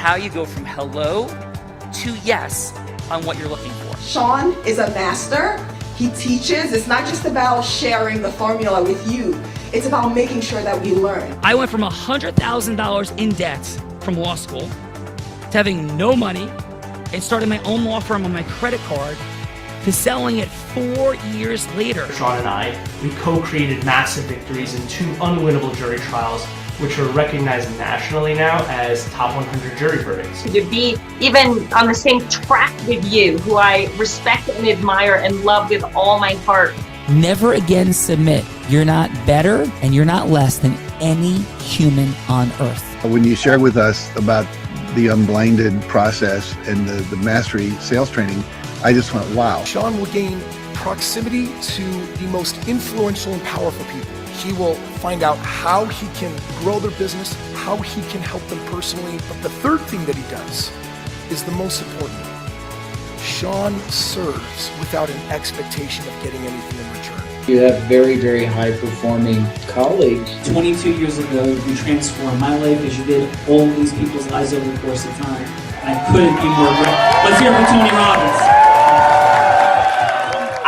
how you go from hello to yes on what you're looking for. Sean is a master. He teaches. It's not just about sharing the formula with you. It's about making sure that we learn. I went from $100,000 in debt from law school to having no money and starting my own law firm on my credit card to selling it 4 years later. Sean and I, we co-created massive victories in 2 unwinnable jury trials, which are recognized nationally now as top 100 jury verdicts. To be even on the same track with you, who I respect and admire and love with all my heart. Never again submit. You're not better and you're not less than any human on earth. When you shared with us about the unblinded process and the mastery sales training, I just went, wow. Sean will gain proximity to the most influential and powerful people. He will find out how he can grow their business, how he can help them personally. But the third thing that he does is the most important. Sean serves without an expectation of getting anything in return. You have very, very high-performing colleagues. 22 years ago, you transformed my life as you did all these people's lives over the course of time. And I couldn't be more grateful. Let's hear it for Tony Robbins.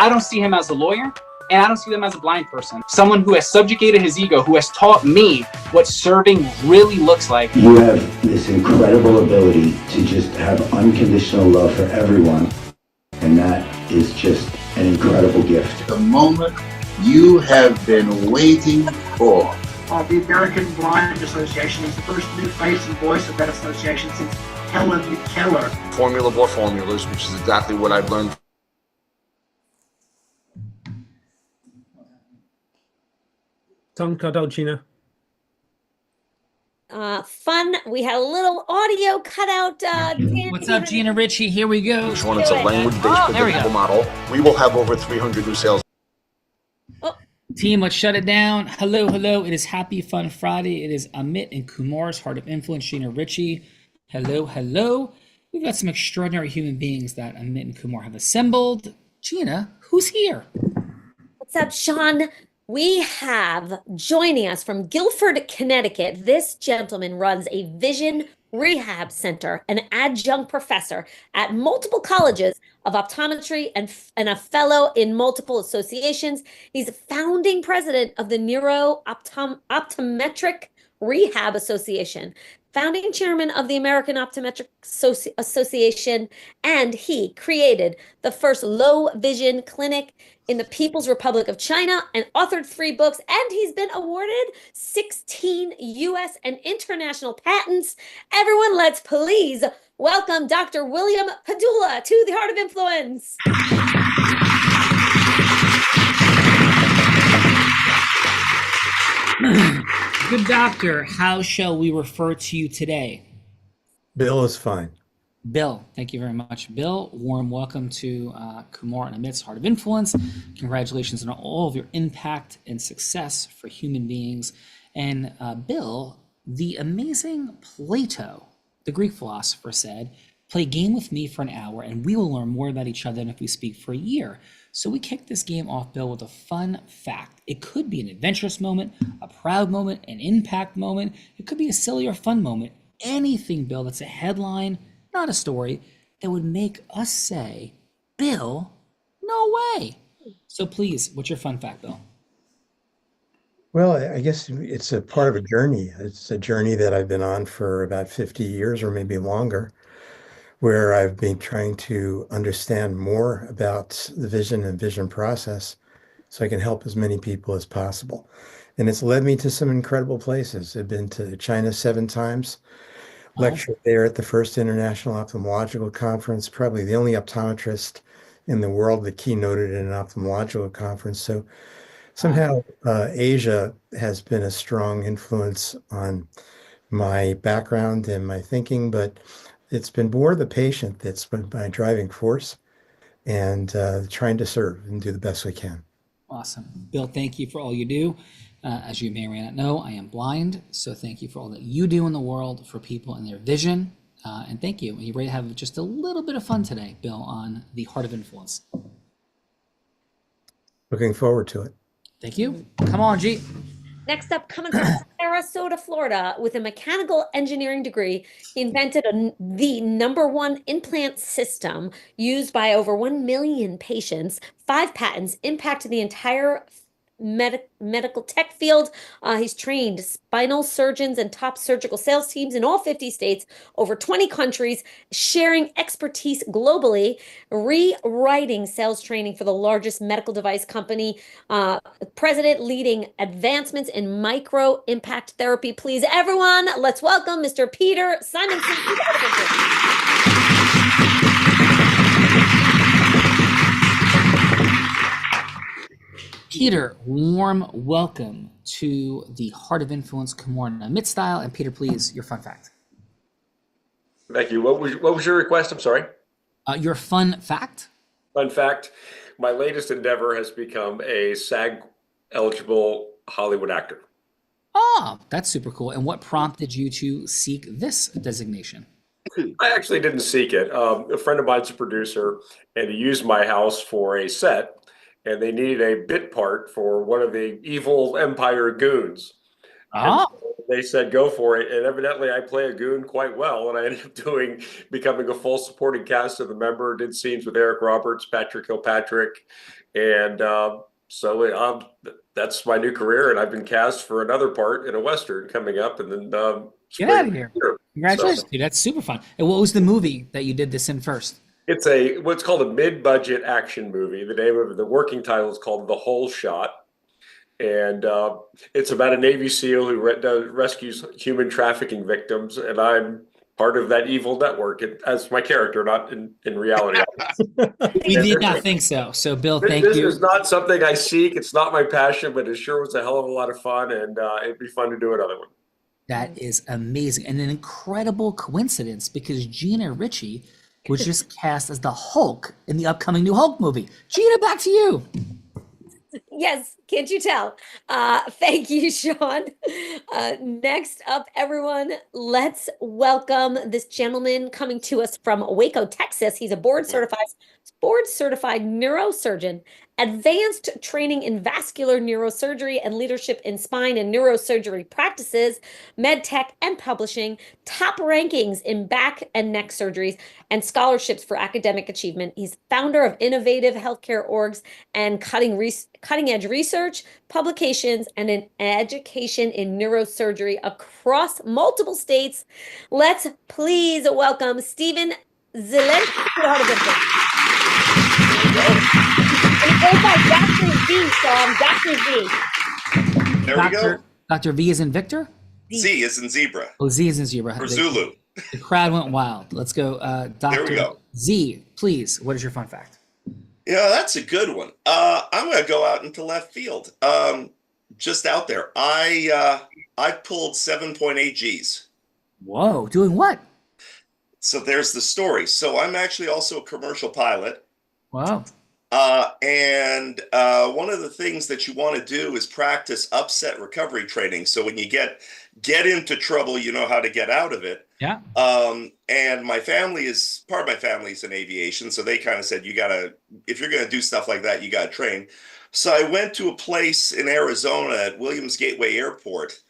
I don't see him as a lawyer, and I don't see him as a blind person. Someone who has subjugated his ego, who has taught me what serving really looks like. You have this incredible ability to just have unconditional love for everyone, and that is just an incredible gift. The moment you have been waiting for. The American Blind Association is the first new face and voice of that association since Helen Keller. Formula bore formulas, which is exactly what I've learned. Tom Cardocina. Fun. We had a little audio cut out. What's up, Gina Ritchie? Here we go. Which one? It's a language-based predictable model. We will have over 300 new sales. Team, let's shut it down. Hello, hello. It is Happy Fun Friday. It is Amit and Kumar's Heart of Influence, Gina Ritchie. Hello, hello. We've got some extraordinary human beings that Amit and Kumar have assembled. Gina, who's here? What's up, Sean? We have joining us from Guilford, Connecticut. This gentleman runs a vision rehab center, an adjunct professor at multiple colleges of optometry and a fellow in multiple associations. He's a founding president of the Optometric Rehab Association, founding chairman of the American Optometric Association, and he created the first low vision clinic in the People's Republic of China and authored 3 books, and he's been awarded 16 U.S. and international patents. Everyone, let's please welcome Dr. William Padula to the Heart of Influence. Good doctor, how shall we refer to you today? Bill is fine. Bill, thank you very much. Bill, warm welcome to Kumar and Amit's Heart of Influence. Congratulations on all of your impact and success for human beings. And Bill, the amazing Plato, the Greek philosopher, said, play a game with me for an hour and we will learn more about each other than if we speak for a year. So we kicked this game off, Bill, with a fun fact. It could be an adventurous moment, a proud moment, an impact moment. It could be a silly or fun moment. Anything, Bill, that's a headline, not a story, that would make us say, Bill, no way. So please, what's your fun fact, Bill? Well, I guess it's a part of a journey. It's a journey that I've been on for about 50 years or maybe longer, where I've been trying to understand more about the vision and vision process so I can help as many people as possible. And it's led me to some incredible places. I've been to China 7 times, lectured there at the first International Ophthalmological Conference, probably the only optometrist in the world that keynoted at an ophthalmological conference. So somehow Asia has been a strong influence on my background and my thinking, but it's been more the patient that's been my driving force, and trying to serve and do the best we can. Awesome. Bill, thank you for all you do. As you may or may not know, I am blind, so thank you for all that you do in the world for people and their vision. And thank you. You're ready to have just a little bit of fun today, Bill, on the Heart of Influence. Looking forward to it. Thank you. Come on, G. Next up, coming from Sarasota, Florida, with a mechanical engineering degree, he invented the #1 implant system used by over 1 million patients. 5 patents impacted the entire medical tech field. He's trained spinal surgeons and top surgical sales teams in all 50 states, over 20 countries, sharing expertise globally, rewriting sales training for the largest medical device company, president leading advancements in micro impact therapy. Please, everyone, let's welcome Mr. Peter Simonson. Peter, warm welcome to the Heart of Influence Kimura Mid Style. And Peter, please, your fun fact. Thank you. What was your request? I'm sorry. Your fun fact. Fun fact: my latest endeavor has become a SAG-eligible Hollywood actor. Oh, that's super cool. And what prompted you to seek this designation? I actually didn't seek it. A friend of mine's a producer, and he used my house for a set. And they needed a bit part for one of the evil Empire goons. Ah. So they said, go for it. And evidently I play a goon quite well. And I ended up becoming a full supporting cast of the member, did scenes with Eric Roberts, Patrick Kilpatrick. And so that's my new career. And I've been cast for another part in a Western coming up. And then get out of here. Congratulations, dude. That's super fun. And what was the movie that you did this in first? It's what's called a mid-budget action movie. The name of the working title is called The Whole Shot. And it's about a Navy SEAL who rescues human trafficking victims. And I'm part of that evil network as my character, not in reality. We did not think so. So, Bill, thank you. This is not something I seek. It's not my passion, but it sure was a hell of a lot of fun. And it'd be fun to do another one. That is amazing. And an incredible coincidence because Gina Ritchie was just cast as the Hulk in the upcoming new Hulk movie. Gina, back to you. Yes, can't you tell? Thank you, Sean. Next up, everyone, let's welcome this gentleman coming to us from Waco, Texas. He's a board certified neurosurgeon, advanced training in vascular neurosurgery and leadership in spine and neurosurgery practices, med tech and publishing, top rankings in back and neck surgeries, and scholarships for academic achievement. He's founder of innovative healthcare orgs and cutting-edge research, publications, and an education in neurosurgery across multiple states. Let's please welcome Stephen Zelensky to the Heart of Influence. And it goes by Dr. V, so I'm Dr. V. There we go. Dr. V is in Victor? Z is in zebra. Oh, Z is in zebra. Or Zulu. The crowd went wild. Let's go. Dr. There we go. Z, please, what is your fun fact? Yeah, that's a good one. I'm going to go out into left field. Just out there. I pulled 7.8 Gs. Whoa, doing what? So there's the story. So I'm actually also a commercial pilot. Wow. And one of the things that you want to do is practice upset recovery training. So when you get into trouble, you know how to get out of it. Yeah. And part of my family is in aviation. So they kind of said, if you're going to do stuff like that, you got to train. So I went to a place in Arizona at Williams Gateway Airport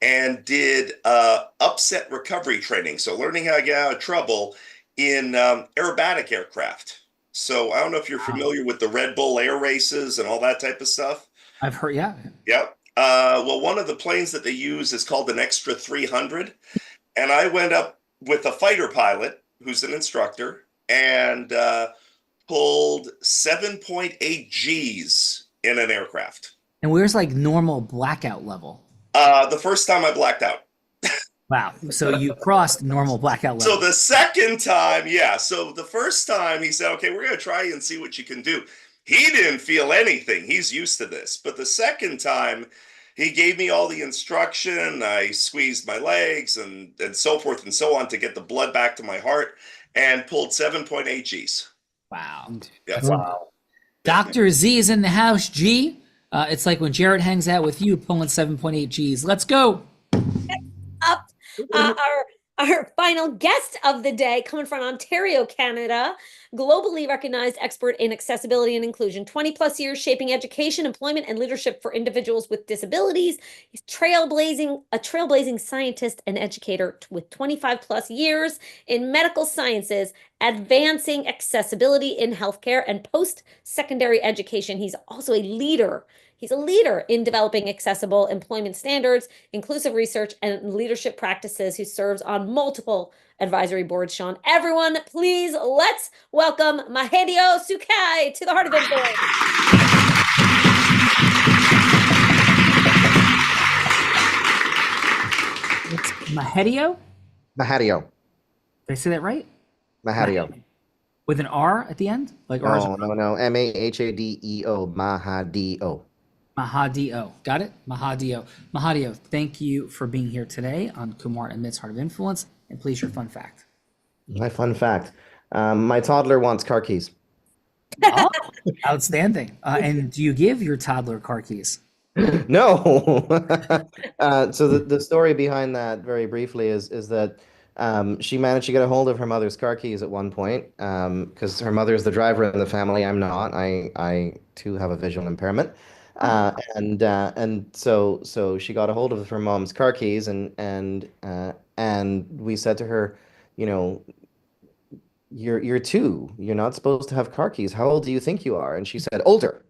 and did upset recovery training. So learning how to get out of trouble in aerobatic aircraft. So I don't know if you're familiar with the Red Bull air races and all that type of stuff. I've heard, yeah. Yep. Well, one of the planes that they use is called an Extra 300. And I went up with a fighter pilot who's an instructor and pulled 7.8 Gs in an aircraft. And where's like normal blackout level? The first time I blacked out. Wow. So you crossed normal blackout level. So the second time, yeah. So the first time he said, okay, we're going to try and see what you can do. He didn't feel anything. He's used to this. But the second time, he gave me all the instruction. I squeezed my legs and so forth and so on to get the blood back to my heart and pulled 7.8 Gs. Wow. Yeah. Wow. Dr. Z is in the house, G. It's like when Jared hangs out with you pulling 7.8 Gs. Let's go. Up. Our Our final guest of the day, coming from Ontario, Canada, globally recognized expert in accessibility and inclusion, 20 plus years shaping education, employment, and leadership for individuals with disabilities. He's a trailblazing scientist and educator with 25 plus years in medical sciences, advancing accessibility in healthcare and post-secondary education. He's also a leader. He's a leader in developing accessible employment standards, inclusive research, and leadership practices, who serves on multiple advisory boards. Sean, everyone, please let's welcome Mahedeo Sukai to the Heart of Influence. It's Mahedeo? Mahadeo. Did I say that right? Mahadeo. With an R at the end? Like R? No. Mahadeo. Mahadeo. Mahadeo. Got it? Mahadeo. Mahadeo, thank you for being here today on Kumar and Mitt's Heart of Influence. And please, your fun fact. My fun fact. My toddler wants car keys. Oh, outstanding. And do you give your toddler car keys? No. So the story behind that, very briefly, is that she managed to get a hold of her mother's car keys at one point, because her mother is the driver in the family. I'm not. I too have a visual impairment. And so she got a hold of her mom's car keys, and we said to her, you know, you're two. You're not supposed to have car keys. How old do you think you are? And she said, older.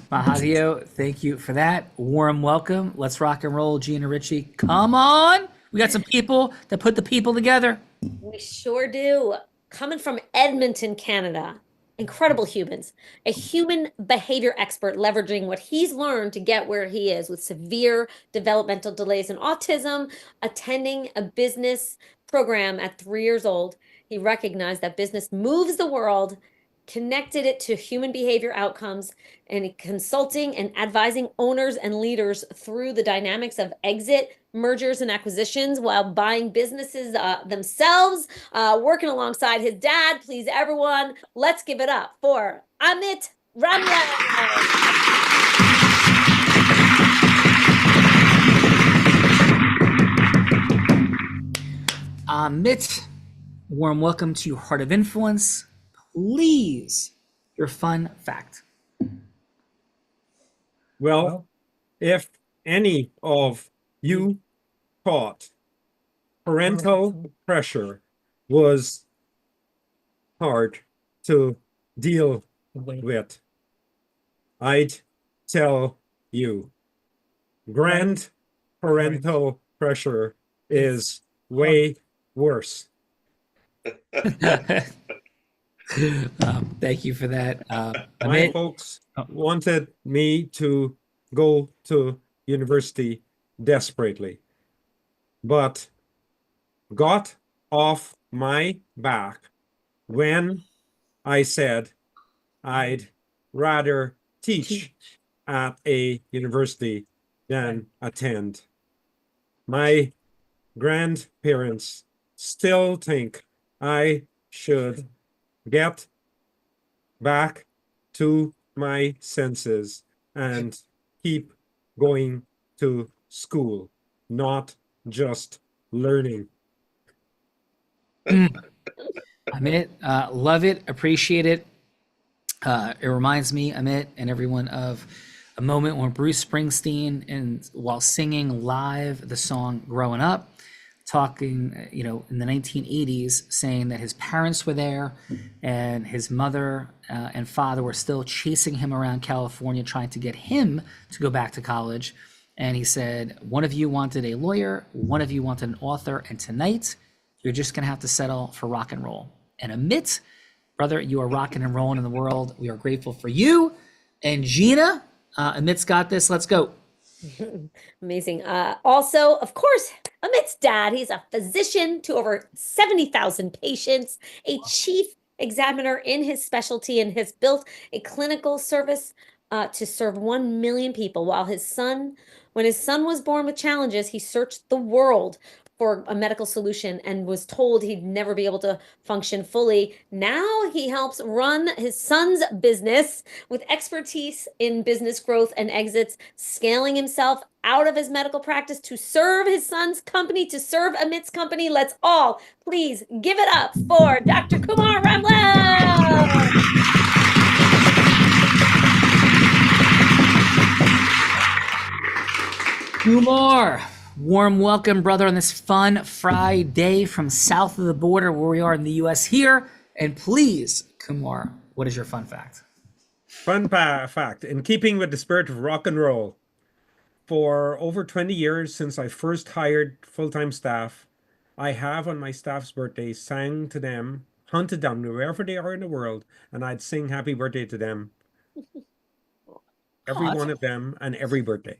Mahadeo, thank you for that. Warm welcome. Let's rock and roll, Gina Ritchie. Come on. We got some people that put the people together. We sure do. Coming from Edmonton, Canada. Incredible humans, a human behavior expert leveraging what he's learned to get where he is with severe developmental delays and autism, attending a business program at 3 years old. He recognized that business moves the world, connected it to human behavior outcomes, and consulting and advising owners and leaders through the dynamics of exit, mergers, and acquisitions while buying businesses themselves, working alongside his dad. Please, everyone, let's give it up for Amit Ramya. Amit, warm welcome to your Heart of Influence. Please, your fun fact. Well, if any of you thought parental pressure was hard to deal with, I'd tell you, grand parental pressure is way worse. Thank you for that. My folks wanted me to go to university desperately, but got off my back when I said I'd rather teach at a university than attend. My grandparents still think I should get back to my senses and keep going to school, not just learning. Amit, love it, appreciate it. It reminds me, Amit, and everyone, of a moment when Bruce Springsteen, and while singing live the song Growing Up, talking, in the 1980s, saying that his parents were there and his mother and father were still chasing him around California, trying to get him to go back to college. And he said, one of you wanted a lawyer, one of you wanted an author, and tonight you're just going to have to settle for rock and roll. And Amit, brother, you are rocking and rolling in the world. We are grateful for you. And Gina, Amit's got this. Let's go. Amazing. Also, of course, Amit's dad, he's a physician to over 70,000 patients, a chief examiner in his specialty, and has built a clinical service to serve 1 million people. When his son was born with challenges, he searched the world for a medical solution and was told he'd never be able to function fully. Now he helps run his son's business with expertise in business growth and exits, scaling himself out of his medical practice to serve his son's company, to serve Amit's company. Let's all please give it up for Dr. Kumar Ramlal. Kumar, warm welcome, brother, on this fun Friday from south of the border where we are in the U.S. here. And please, Kumar, what is your fun fact? Fun fact, in keeping with the spirit of rock and roll, for over 20 years since I first hired full-time staff, I have on my staff's birthday sang to them, hunted down wherever they are in the world, and I'd sing happy birthday to them. Every one of them and every birthday.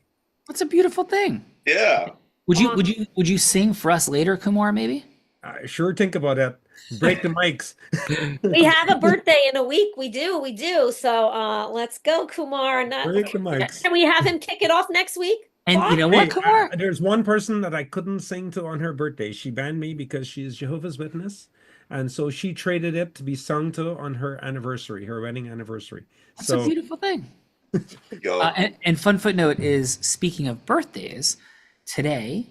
That's a beautiful thing. Yeah. Would you sing for us later, Kumar, maybe? I sure think about it. Break the mics. We have a birthday in a week. We do. So let's go, Kumar. Break the mics. Can we have him kick it off next week? And you know what, Kumar? There's one person that I couldn't sing to on her birthday. She banned me because she's Jehovah's Witness. And so she traded it to be sung to on her anniversary, her wedding anniversary. That's a beautiful thing. And fun footnote is, speaking of birthdays, today,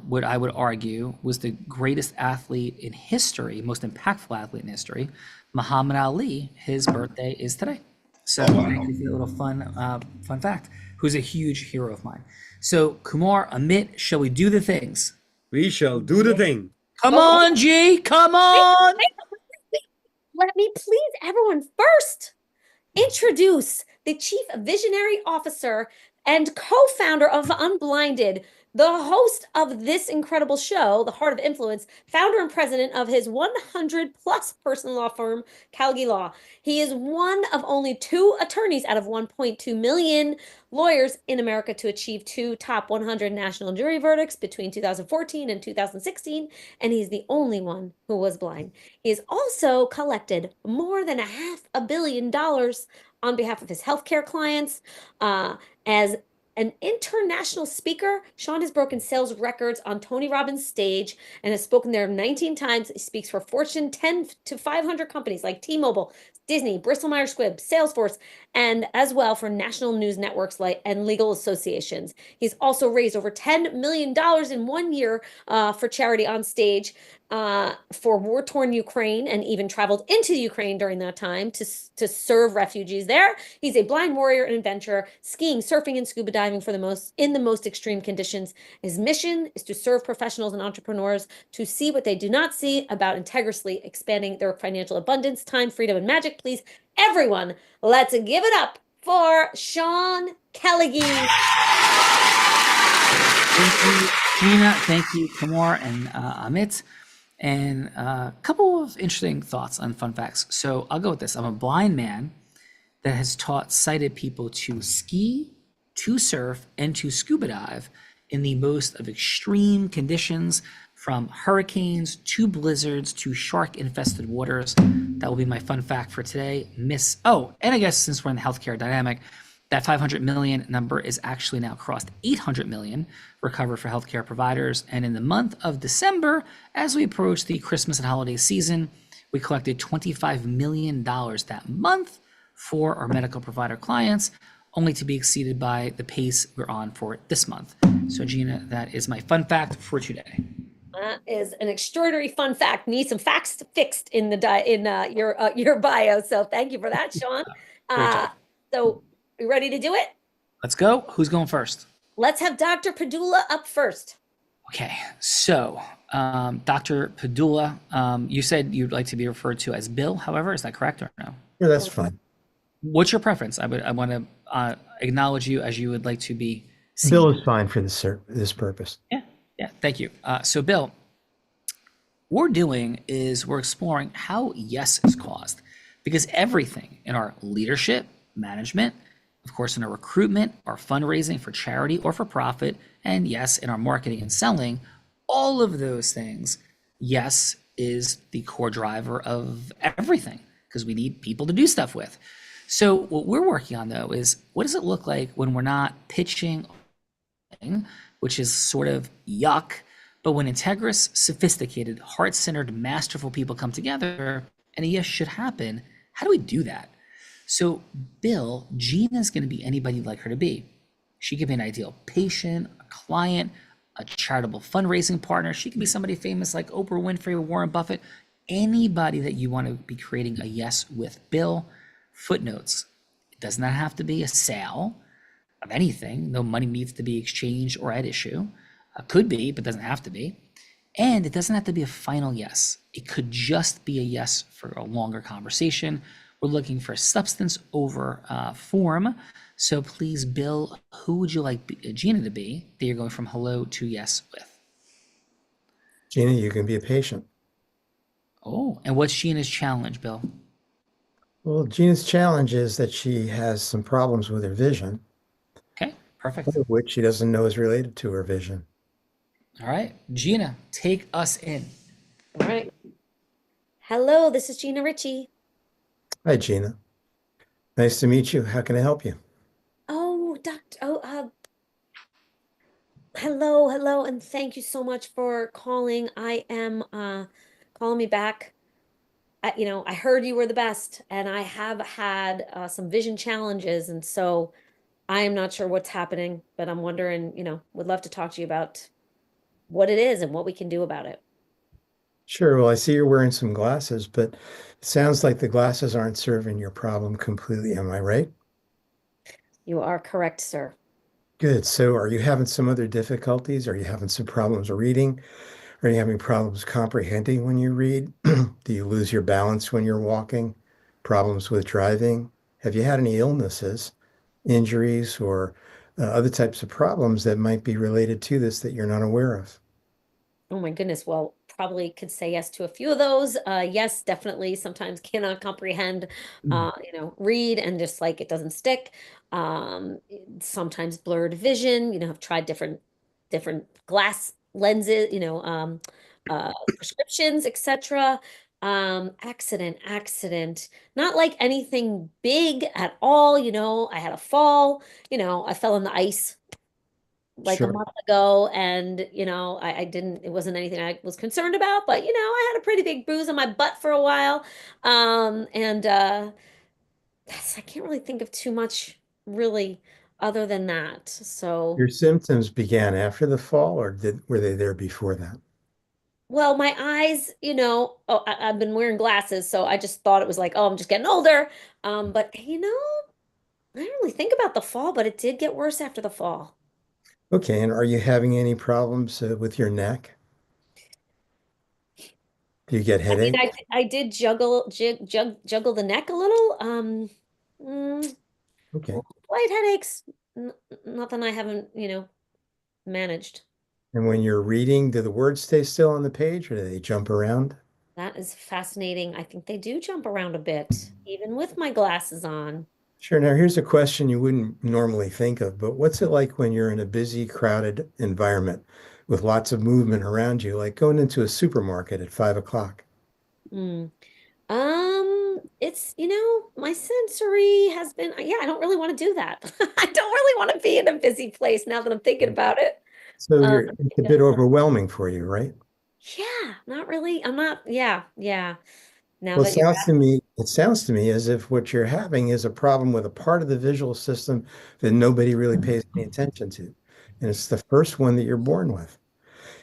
what I would argue was the greatest athlete in history, most impactful athlete in history, Muhammad Ali. His birthday is today. So thank you for the little fun fact. Who's a huge hero of mine. So Kumar, Amit, shall we do the things? We shall do the thing. Come on, G. Come on. Wait. Let me please everyone first introduce the Chief Visionary Officer and co-founder of Unblinded, the host of this incredible show, The Heart of Influence, founder and president of his 100-plus person law firm, Calgi Law. He is one of only 2 attorneys out of 1.2 million lawyers in America to achieve 2 top 100 national jury verdicts between 2014 and 2016, and he's the only one who was blind. He has also collected more than $500 million on behalf of his healthcare clients. As an international speaker, Sean has broken sales records on Tony Robbins' stage and has spoken there 19 times. He speaks for Fortune 10 to 500 companies like T-Mobile, Disney, Bristol-Myers Squibb, Salesforce, and as well for national news networks and legal associations. He's also raised over $10 million in 1 year for charity on stage for war-torn Ukraine, and even traveled into Ukraine during that time to serve refugees there. He's a blind warrior and adventurer, skiing, surfing, and scuba diving in the most extreme conditions. His mission is to serve professionals and entrepreneurs to see what they do not see about integrally expanding their financial abundance, time, freedom, and magic. Please, everyone, let's give it up for Sean Kellegy. Thank you, Gina. Thank you, Kumar and Amit. And a couple of interesting thoughts on fun facts. So I'll go with this. I'm a blind man that has taught sighted people to ski, to surf, and to scuba dive in the most of extreme conditions, from hurricanes to blizzards to shark-infested waters. That will be my fun fact for today. And I guess since we're in the healthcare dynamic, that 500 million number is actually now crossed 800 million recovered for healthcare providers. And in the month of December, as we approach the Christmas and holiday season, we collected $25 million that month for our medical provider clients, only to be exceeded by the pace we're on for this month. So Gina, that is my fun fact for today. That is an extraordinary fun fact. Need some facts fixed in your bio. So thank you for that, Sean. So we ready to do it? Let's go. Who's going first? Let's have Dr. Padula up first. Okay, so Dr. Padula, you said you'd like to be referred to as Bill. However, is that correct or no? Yeah, that's fine. What's your preference? I want to acknowledge you as you would like to be seen. Bill is fine for this purpose. Yeah, thank you. So Bill, what we're doing is we're exploring how yes is caused, because everything in our leadership, management, of course, in our recruitment, our fundraising for charity or for profit, and yes, in our marketing and selling, all of those things, yes, is the core driver of everything, because we need people to do stuff with. So what we're working on, though, is what does it look like when we're not pitching, which is sort of yuck, But when integrous, sophisticated, heart-centered, masterful people come together and a yes should happen, how do we do that? So Bill, Gina's going to be anybody you'd like her to be. She could be an ideal patient, a client, a charitable fundraising partner. She could be somebody famous like Oprah Winfrey or Warren Buffett. Anybody that you want to be creating a yes with. Bill, footnotes. It does not have to be a sale of anything. No money needs to be exchanged or at issue. Could be, but doesn't have to be. And it doesn't have to be a final yes. It could just be a yes for a longer conversation. We're looking for substance over form. So please, Bill, who would you like Gina to be that you're going from hello to yes with? Gina, you can be a patient. Oh, and what's Gina's challenge, Bill? Well, Gina's challenge is that she has some problems with her vision. Okay, perfect. One of which she doesn't know is related to her vision. All right, Gina, take us in. All right. Hello, this is Gina Ritchie. Hi, Gina. Nice to meet you. How can I help you? Oh, hello, and thank you so much for calling. I am calling me back. I heard you were the best, and I have had some vision challenges, and so I am not sure what's happening, but I'm wondering, would love to talk to you about what it is and what we can do about it. Sure. Well, I see you're wearing some glasses, but it sounds like the glasses aren't serving your problem completely. Am I right? You are correct, sir. Good. So are you having some other difficulties? Are you having some problems reading? Are you having problems comprehending when you read? Do you lose your balance when you're walking? Problems with driving? Have you had any illnesses, injuries, or other types of problems that might be related to this that you're not aware of? Oh my goodness. Well, probably could say yes to a few of those. Yes, definitely. Sometimes cannot comprehend, read and just like it doesn't stick. Sometimes blurred vision, have tried different glass lenses, prescriptions, etc. Accident, not like anything big at all. I had a fall, I fell in the ice like a Sure. month ago, and I didn't, it wasn't anything I was concerned about, but I had a pretty big bruise on my butt for a while. And I can't really think of too much really other than that. So, Your symptoms began after the fall, or were they there before that? well, my eyes, I've been wearing glasses, so I just thought it was like, oh, I'm just getting older. But I didn't really think about the fall, but it did get worse after the fall. Okay, and are you having any problems with your neck? Do you get I mean, headaches? I did juggle the neck a little. Mm, Okay. Light headaches, nothing I haven't, managed. And when you're reading, do the words stay still on the page or do they jump around? That is fascinating. I think they do jump around a bit, even with my glasses on. Sure. Now, here's a question you wouldn't normally think of, but what's it like when you're in a busy, crowded environment with lots of movement around you, like going into a supermarket at 5 o'clock? Mm. It's, my sensory has been, yeah, I don't really want to do that. I don't really want to be in a busy place now that I'm thinking about it. So Um, it's a bit overwhelming for you, right? yeah, not really. I'm not, yeah. Now Well, that you're it sounds to me as if what you're having is a problem with a part of the visual system that nobody really pays any attention to. And it's the first one that you're born with.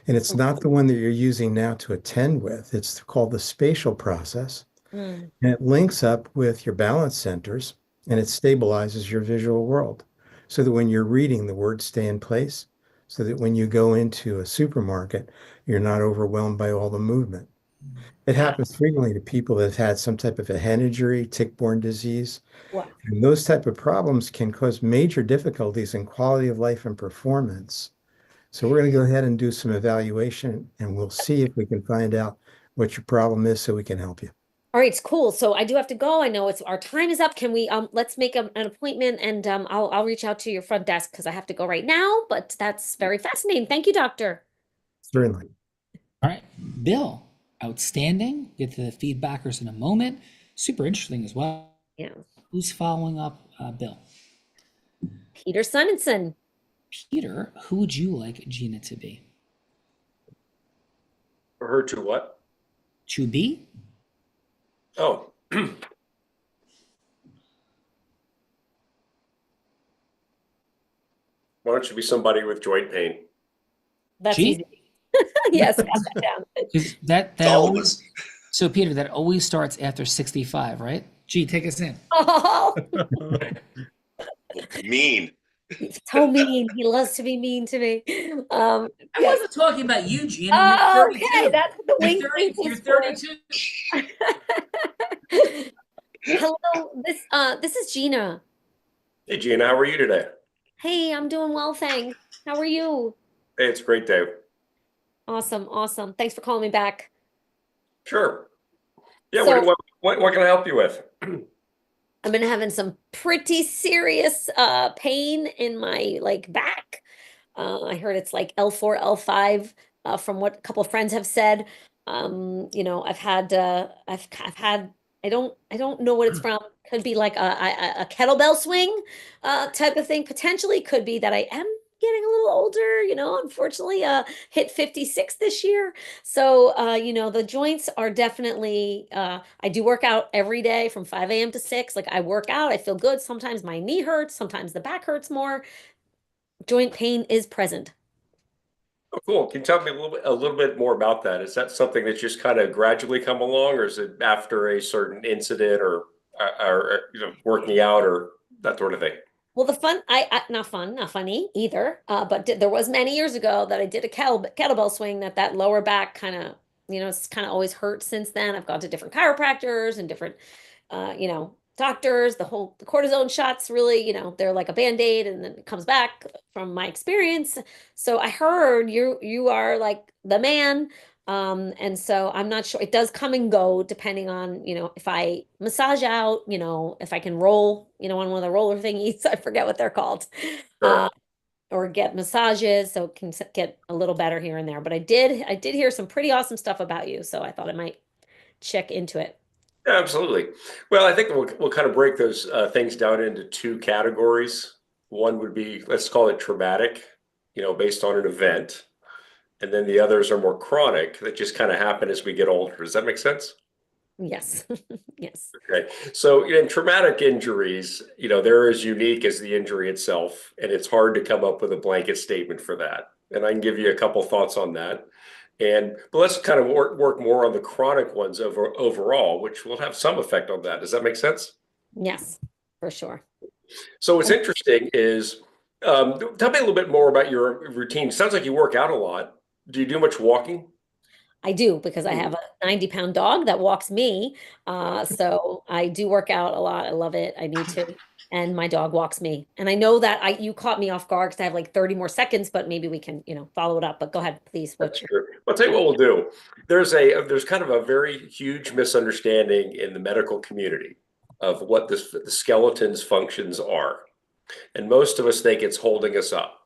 And it's not the one that you're using now to attend with. It's called the spatial process. Mm. And it links up with your balance centers and it stabilizes your visual world so that when you're reading, the words stay in place, so that when you go into a supermarket, you're not overwhelmed by all the movement. It happens frequently to people that have had some type of a head injury, tick-borne disease, Wow. and those type of problems can cause major difficulties in quality of life and performance. So we're going to go ahead and do some evaluation and we'll see if we can find out what your problem is so we can help you. All right, it's cool. So I do have to go. I know it's our time is up. Can we let's make an appointment and I'll reach out to your front desk because I have to go right now, but that's very fascinating. Thank you, doctor. Certainly. All right, Bill, outstanding. Get to the feedbackers in a moment. Super interesting as well. Yeah. Who's following up, Bill? Peter Sonnenson. Peter, who would you like Gina to be? For her to what? To be? Oh. Why don't you be somebody with joint pain? That's G? easy. Yes, got that down. 'Cause that It's all of always, us. so Peter, that always starts after 65, right? G, take us in. Oh, Mean. he's so mean. He loves to be mean to me. I Yes. wasn't talking about you, Gina. You're Oh, 32. okay, that's what the You're wink 30, wink you're was for. 32. Hello, this is Gina. Hey, Gina, how are you today? Hey, I'm doing well, thanks. How are you? Hey, it's a great day. Awesome, awesome. Thanks for calling me back. Sure. Yeah, So what can I help you with? I've been having some pretty serious pain in my like back. I heard it's like L4, L5 from what a couple of friends have said. You know, I've had I don't know what it's from. Could be like a kettlebell swing type of thing. Potentially could be that I am getting a little older, you know, unfortunately, hit 56 this year. So, you know, the joints are definitely, I do work out every day from 5 a.m. to 6. Like I work out, I feel good. Sometimes my knee hurts, sometimes the back hurts more. Joint pain is present. Oh, cool. Can you tell me a little bit more about that? Is that something that's just kind of gradually come along, or is it after a certain incident, or you know, working out, or that sort of thing? Well, the fun, not fun, not funny either. But there was many years ago that I did a kettlebell swing that lower back kind of, you know, it's kind of always hurt since then. I've gone to different chiropractors and different, you know, doctors. The cortisone shots really, you know, they're like a band-aid and then it comes back from my experience. So I heard you are like the man. And so I'm not sure. It does come and go depending on, you know, if I massage out, you know, if I can roll, you know, on one of the roller thingies, I forget what they're called, Sure. or get massages, so it can get a little better here and there. But I did hear some pretty awesome stuff about you, so I thought I might check into it. Yeah, absolutely. Well, I think we'll kind of break those things down into two categories. One would be, let's call it traumatic, you know, based on an event. And then the others are more chronic that just kind of happen as we get older. Does that make sense? Yes. Yes. Okay. So in traumatic injuries, you know, they're as unique as the injury itself, and it's hard to come up with a blanket statement for that. And I can give you a couple thoughts on that. But let's kind of work more on the chronic ones overall, which will have some effect on that. Does that make sense? Yes, for sure. So what's interesting is, tell me a little bit more about your routine. Sounds like you work out a lot. Do you do much walking? I do because I have a 90-pound dog that walks me. So I do work out a lot. I love it. I need to. And my dog walks me. And I know that you caught me off guard because I have like 30 more seconds, but maybe we can, you know, follow it up. But go ahead, please. That's true. I'll tell you what we'll do. There's kind of a very huge misunderstanding in the medical community of what the skeleton's functions are. And most of us think it's holding us up.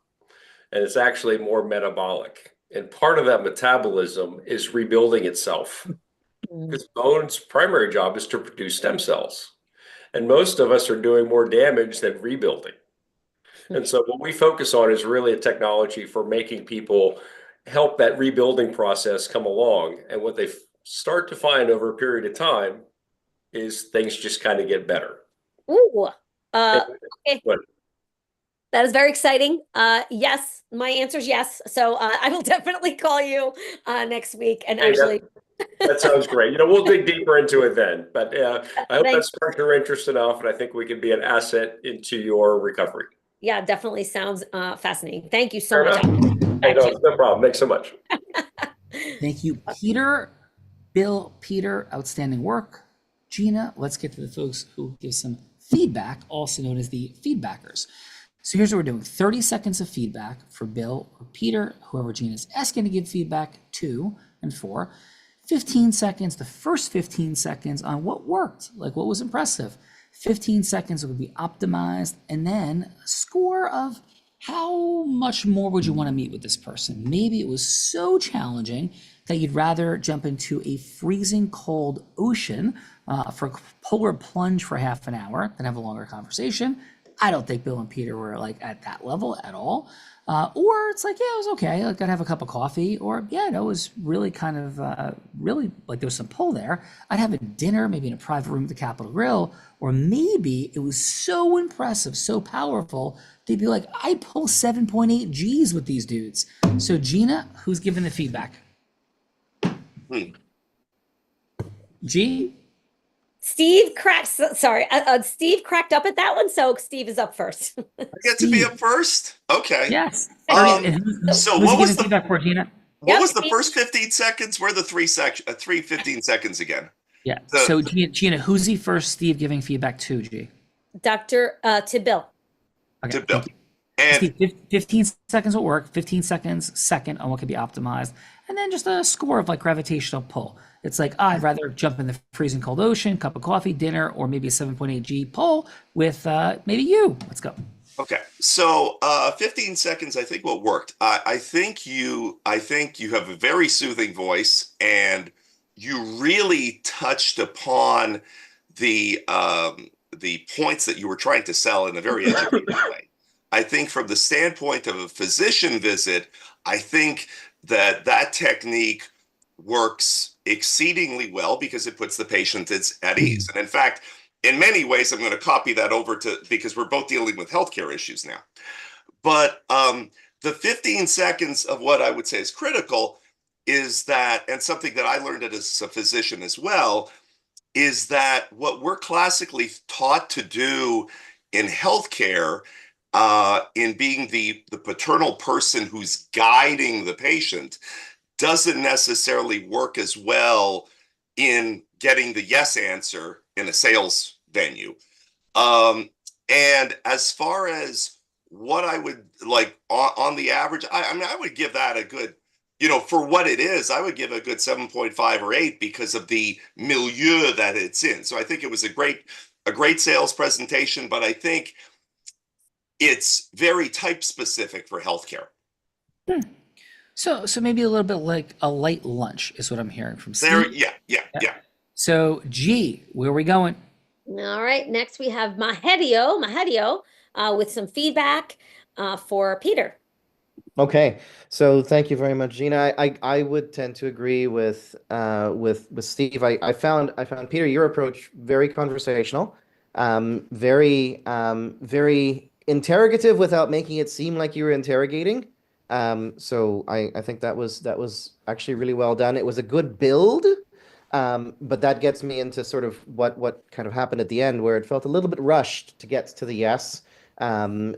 And it's actually more metabolic. And part of that metabolism is rebuilding itself. Because bone's primary job is to produce stem cells. And most of us are doing more damage than rebuilding. And so what we focus on is really a technology for making people help that rebuilding process come along. And what they start to find over a period of time is things just kind of get better. Ooh. Okay. But That is very exciting. Yes, my answer is yes. So I will definitely call you next week and hey, actually. that sounds great. You know, we'll dig deeper into it then. But I hope that Thanks. sparked your interest enough, and I think we can be an asset into your recovery. Yeah, definitely sounds fascinating. Thank you so Fair much. enough. Hey, no problem. Thanks so much. Thank you, Peter. Bill, Peter, outstanding work. Gina, let's get to the folks who give some feedback, also known as the feedbackers. So here's what we're doing. 30 seconds of feedback for Bill or Peter, whoever Gina's asking to give feedback to and for. 15 seconds, the first 15 seconds on what worked, like what was impressive. 15 seconds would be optimized, and then a score of how much more would you want to meet with this person? Maybe it was so challenging that you'd rather jump into a freezing cold ocean for a polar plunge for half an hour than have a longer conversation. I don't think Bill and Peter were like at that level at all. Or it's like, yeah, it was okay. Like, I'd have a cup of coffee, or yeah, no, it was really kind of really like there was some pull there. I'd have a dinner, maybe in a private room at the Capitol Grill, or maybe it was so impressive, so powerful, they'd be like, I pull 7.8 G's with these dudes. So Gina, who's giving the feedback? G? Steve cracked. Sorry, Steve cracked up at that one, so Steve is up first. I get to be up first? Okay. Yes. So who's what was giving the feedback for Gina? what was the first 15 seconds? Where are the three 15 seconds again? Yeah. So Gina, who's the first Steve giving feedback to, G? To Bill. Okay, To Bill. thank you. Steve, 15 seconds will work, 15 seconds second on what can be optimized, and then just a score of like gravitational pull. It's like, I'd rather jump in the freezing cold ocean, cup of coffee, dinner, or maybe a 7.8 G pull with maybe you. Let's go. Okay, so 15 seconds, I think what worked. I think you have a very soothing voice, and you really touched upon the points that you were trying to sell in a very educated way. I think from the standpoint of a physician visit, I think that technique works exceedingly well because it puts the patient at ease. And in fact, in many ways, I'm going to copy that over because we're both dealing with healthcare issues now. But the 15 seconds of what I would say is critical is that, and something that I learned as a physician as well, is that what we're classically taught to do in healthcare, in being the paternal person who's guiding the patient, doesn't necessarily work as well in getting the yes answer in a sales venue. And as far as what I would like on the average, I mean, I would give that a good, for what it is, I would give a good 7.5 or 8 because of the milieu that it's in. So I think it was a great sales presentation, but I think it's very type specific for healthcare. So maybe a little bit like a light lunch is what I'm hearing from Steve. Yeah. So G, where are we going? All right, next we have Mahedio, with some feedback for Peter. Okay, so thank you very much, Gina. I would tend to agree with Steve. I found Peter, your approach very conversational, very interrogative without making it seem like you were interrogating. So I think that was actually really well done. It was a good build, but that gets me into sort of what kind of happened at the end, where it felt a little bit rushed to get to the yes, and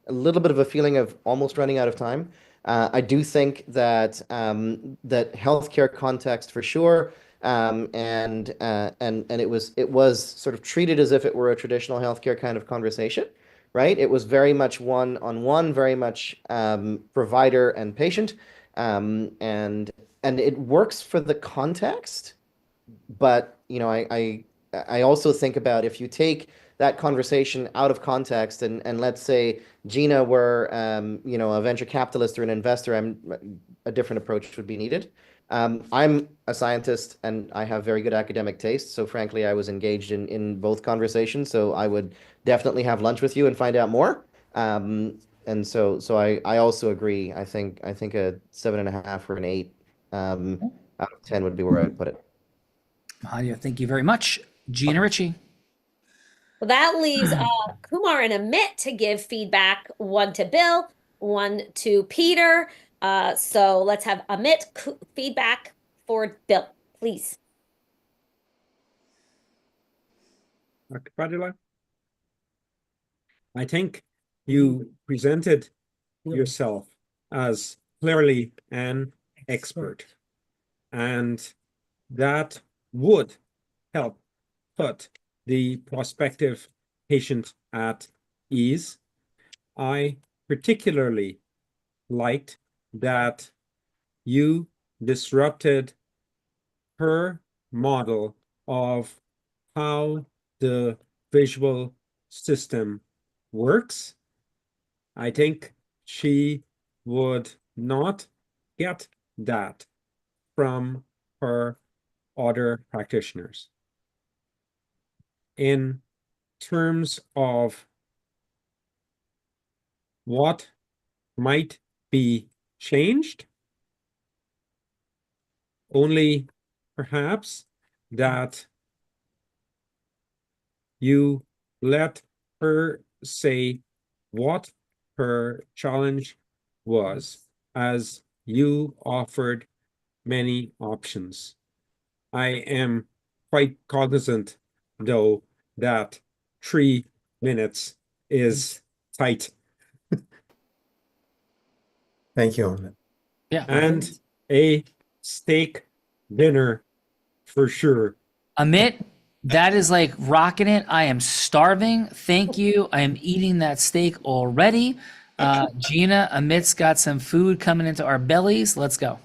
a little bit of a feeling of almost running out of time. I do think that that healthcare context for sure, and it was sort of treated as if it were a traditional healthcare kind of conversation, right? It was very much one-on-one, very much provider and patient, and it works for the context. But I also think about if you take that conversation out of context, and let's say Gina were a venture capitalist or an investor, a different approach would be needed. I'm a scientist and I have very good academic taste, so frankly I was engaged in both conversations, so I would definitely have lunch with you and find out more. And so I also agree. I think a 7.5 or an 8 out of 10 would be where I'd put it. Mahadia, thank you very much. Gina Ritchie. Well, that leaves Kumar and Amit to give feedback, one to Bill, one to Peter. So let's have Amit feedback for Bill, please. Dr. Padilla, I think you presented yourself as clearly an expert, and that would help put the prospective patient at ease. I particularly liked that you disrupted her model of how the visual system works. I think she would not get that from her other practitioners. In terms of what might be changed? Only perhaps that you let her say what her challenge was, as you offered many options. I am quite cognizant, though, that 3 minutes is tight. Thank you, Amit. Yeah. And a steak dinner for sure. Amit, that is like rocking it. I am starving. Thank you. I am eating that steak already. Gina, Amit's got some food coming into our bellies. Let's go.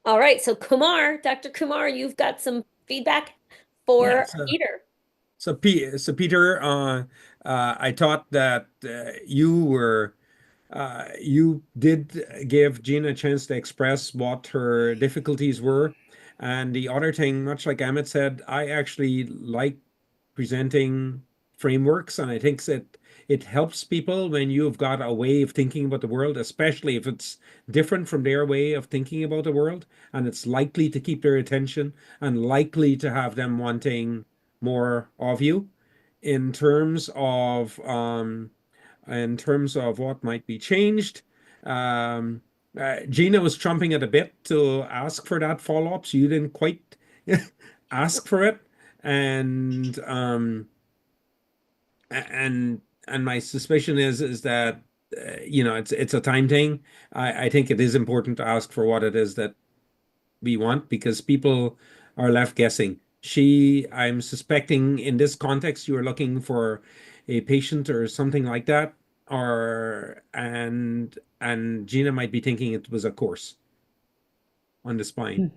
All right, so Kumar, Dr. Kumar, you've got some feedback for Yeah, so- Peter. So, Peter, I thought that you did give Gina a chance to express what her difficulties were. And the other thing, much like Amit said, I actually like presenting frameworks, and I think that it helps people when you've got a way of thinking about the world, especially if it's different from their way of thinking about the world, and it's likely to keep their attention and likely to have them wanting more of you. In terms of what might be changed, Gina was chomping at a bit to ask for that follow-up, so you didn't quite ask for it, and my suspicion is that it's a time thing. I think it is important to ask for what it is that we want, because people are left guessing. I'm suspecting in this context you are looking for a patient or something like that, and Gina might be thinking it was a course on the spine.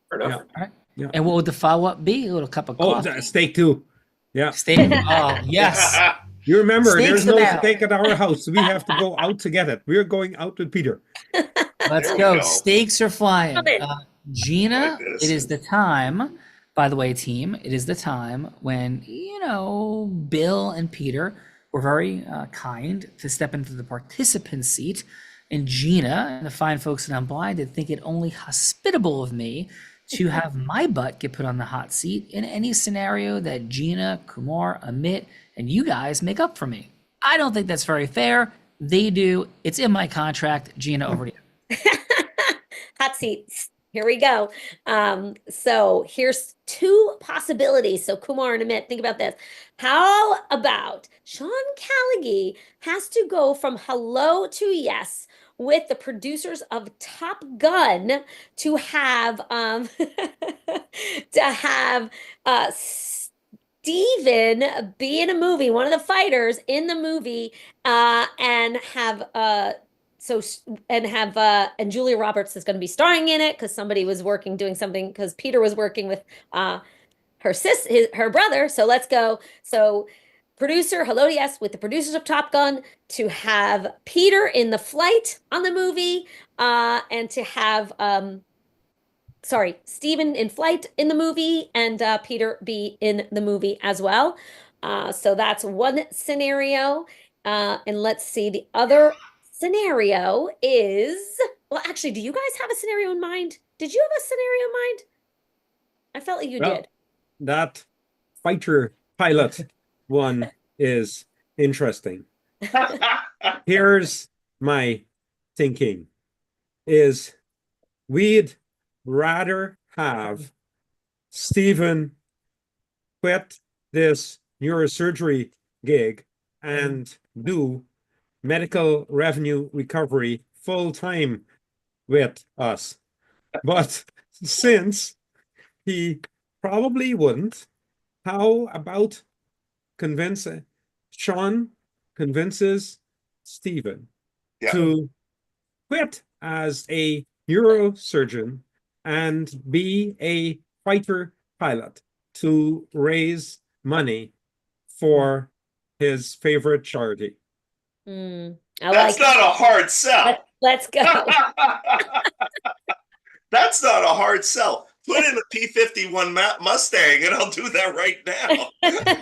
Fair enough. All right. Yeah. And what would the follow-up be? A little cup of Oh, coffee? steak too. Yeah. Steak. Oh, yes. You remember, Steak's there's the no man. steak at our house. We have to go out to get it. We're going out with Peter. Let's There we go. go. Steaks are flying. Love it. Gina, Like this. it is the time, by the way, team, it is the time when, Bill and Peter were very kind to step into the participant seat. And Gina and the fine folks at Unblinded think it only hospitable of me to have my butt get put on the hot seat in any scenario that Gina, Kumar, Amit, and you guys make up for me. I don't think that's very fair. They do. It's in my contract. Gina, over to you. Hot seats. Here we go. So here's two possibilities. So Kumar and Amit, think about this. How about Sean Callaghy has to go from hello to yes with the producers of Top Gun to have Steven be in a movie, one of the fighters in the movie, and have and Julia Roberts is going to be starring in it because somebody was doing something because Peter was working with her brother. So let's go. So producer, hello to yes, with the producers of Top Gun to have Peter in the flight on the movie, and to have Steven in flight in the movie, and Peter be in the movie as well. So that's one scenario. And let's see, the other scenario is, well, actually, do you guys have a scenario in mind? Did you have a scenario in mind? I felt like you Well, did. That fighter pilot one is interesting. Here's my thinking is we'd rather have Stephen quit this neurosurgery gig and do medical revenue recovery full time with us. But since he probably wouldn't, how about Sean convinces Stephen to quit as a neurosurgeon and be a fighter pilot to raise money for his favorite charity. That's not a hard sell. Let's go. That's not a hard sell. Put in a P-51 Mustang, and I'll do that right now.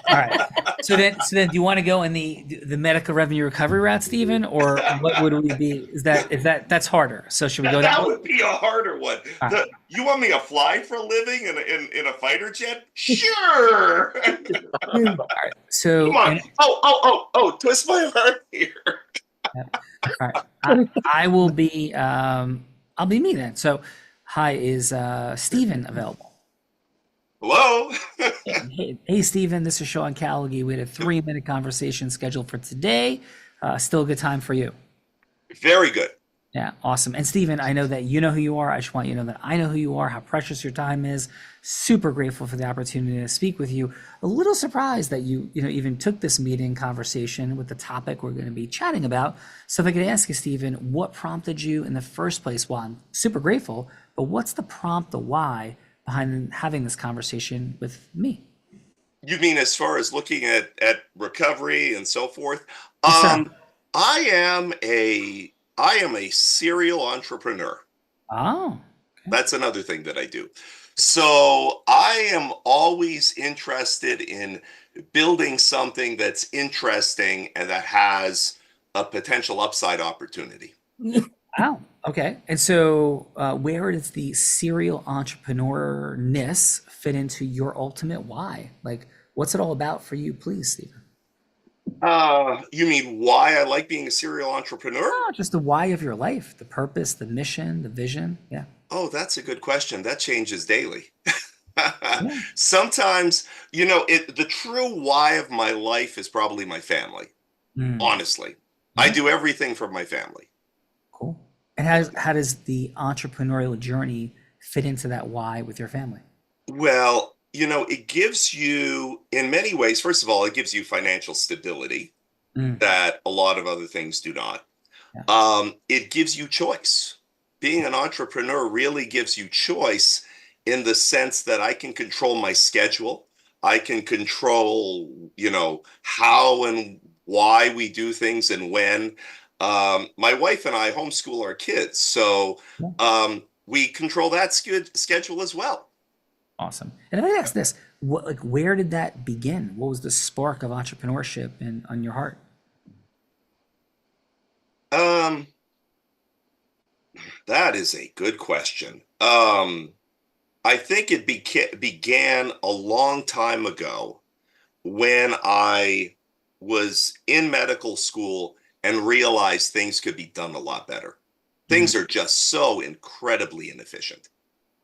All right. So then, do you want to go in the medical revenue recovery route, Stephen, or what would we be? That's harder? So should we go That way? would be a harder one. All right. You want me to fly for a living in a fighter jet? Sure. All right. So Come on. Twist my arm here. all right. I will be. I'll be me then. So, hi, is Stephen available? Hello. Hey, Stephen. This is Sean Callaghy. We had a 3-minute conversation scheduled for today. Still a good time for you? Very good. Yeah, awesome. And Stephen, I know that you know who you are. I just want you to know that I know who you are, how precious your time is. Super grateful for the opportunity to speak with you. A little surprised that you even took this meeting conversation with the topic we're going to be chatting about. So if I could ask you, Stephen, what prompted you in the first place? Well, I'm super grateful, but what's the prompt, the why behind having this conversation with me? You mean as far as looking at recovery and so forth? Yes, sir. I am a serial entrepreneur. Oh. That's another thing that I do. So I am always interested in building something that's interesting and that has a potential upside opportunity. Wow. Okay. And so where does the serial entrepreneurness fit into your ultimate why? Like, what's it all about for you, please, Stephen? You mean why I like being a serial entrepreneur? Oh, just the why of your life, the purpose, the mission, the vision. Yeah. Oh, that's a good question. That changes daily. Sometimes, the true why of my life is probably my family. Honestly, I do everything for my family. Cool. And how does the entrepreneurial journey fit into that why with your family? Well, it gives you, in many ways, first of all, it gives you financial stability that a lot of other things do not. It gives you choice. Being an entrepreneur really gives you choice in the sense that I can control my schedule. I can control, how and why we do things and when. My wife and I homeschool our kids, so we control that schedule as well. Awesome. And if I ask this, where did that begin? What was the spark of entrepreneurship on your heart? That is a good question. I think it began a long time ago when I was in medical school and realized things could be done a lot better. Things are just so incredibly inefficient.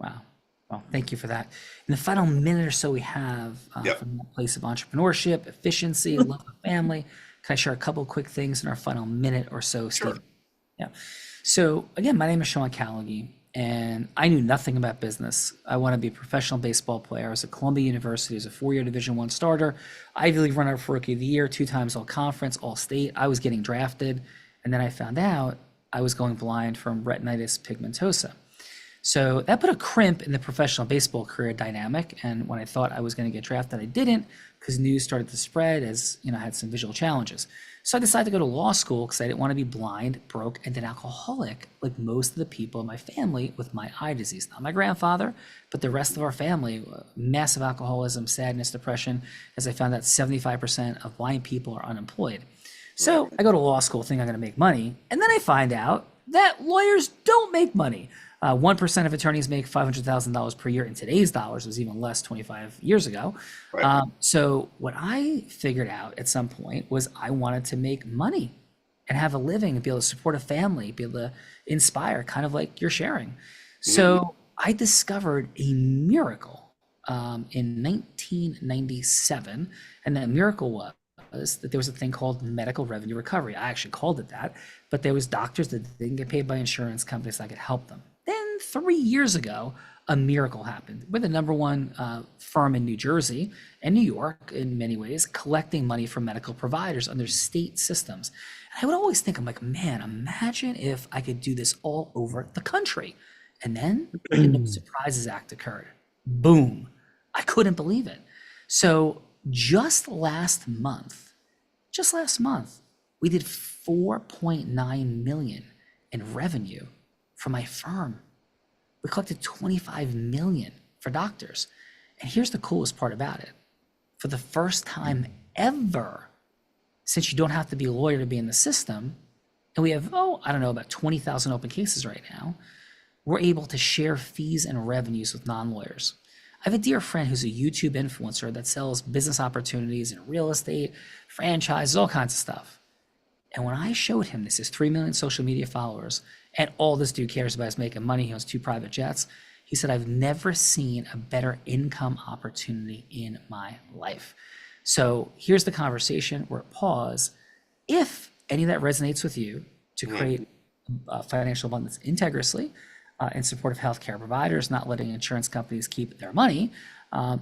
Wow. Well, thank you for that. In the final minute or so we have from that place of entrepreneurship, efficiency, love of family, can I share a couple of quick things in our final minute or so, Steve? Yeah. So again, my name is Sean Callaghy, and I knew nothing about business. I want to be a professional baseball player. I was at Columbia University as a 4-year Division I starter, Ivy League runner for Rookie of the Year, 2 times All Conference, All State. I was getting drafted, and then I found out I was going blind from retinitis pigmentosa. So that put a crimp in the professional baseball career dynamic. And when I thought I was going to get drafted, I didn't, because news started to spread as I had some visual challenges. So I decided to go to law school because I didn't want to be blind, broke, and an alcoholic like most of the people in my family with my eye disease. Not my grandfather, but the rest of our family, massive alcoholism, sadness, depression, as I found that 75% of blind people are unemployed. So I go to law school thinking I'm going to make money. And then I find out that lawyers don't make money. 1% of attorneys make $500,000 per year in today's dollars. It was even less 25 years ago. So what I figured out at some point was I wanted to make money and have a living and be able to support a family, be able to inspire, kind of like you're sharing. So I discovered a miracle in 1997. And that miracle was that there was a thing called medical revenue recovery. I actually called it that, but there was doctors that didn't get paid by insurance companies that could help them. Then 3 years ago, a miracle happened. We're the number one firm in New Jersey and New York in many ways, collecting money from medical providers under state systems. And I would always think, I'm like, man, imagine if I could do this all over the country. And then the No Surprises Act occurred. Boom. I couldn't believe it. So just last month, we did 4.9 million in revenue for my firm. We collected 25 million for doctors. And here's the coolest part about it. For the first time ever, since you don't have to be a lawyer to be in the system, and we have, I don't know, about 20,000 open cases right now, we're able to share fees and revenues with non-lawyers. I have a dear friend who's a YouTube influencer that sells business opportunities in real estate, franchises, all kinds of stuff. And when I showed him this, his 3 million social media followers, and all this dude cares about is making money, he owns 2 private jets, he said, I've never seen a better income opportunity in my life. So here's the conversation. We're at pause. If any of that resonates with you, to create financial abundance integrally, in support of healthcare providers, not letting insurance companies keep their money,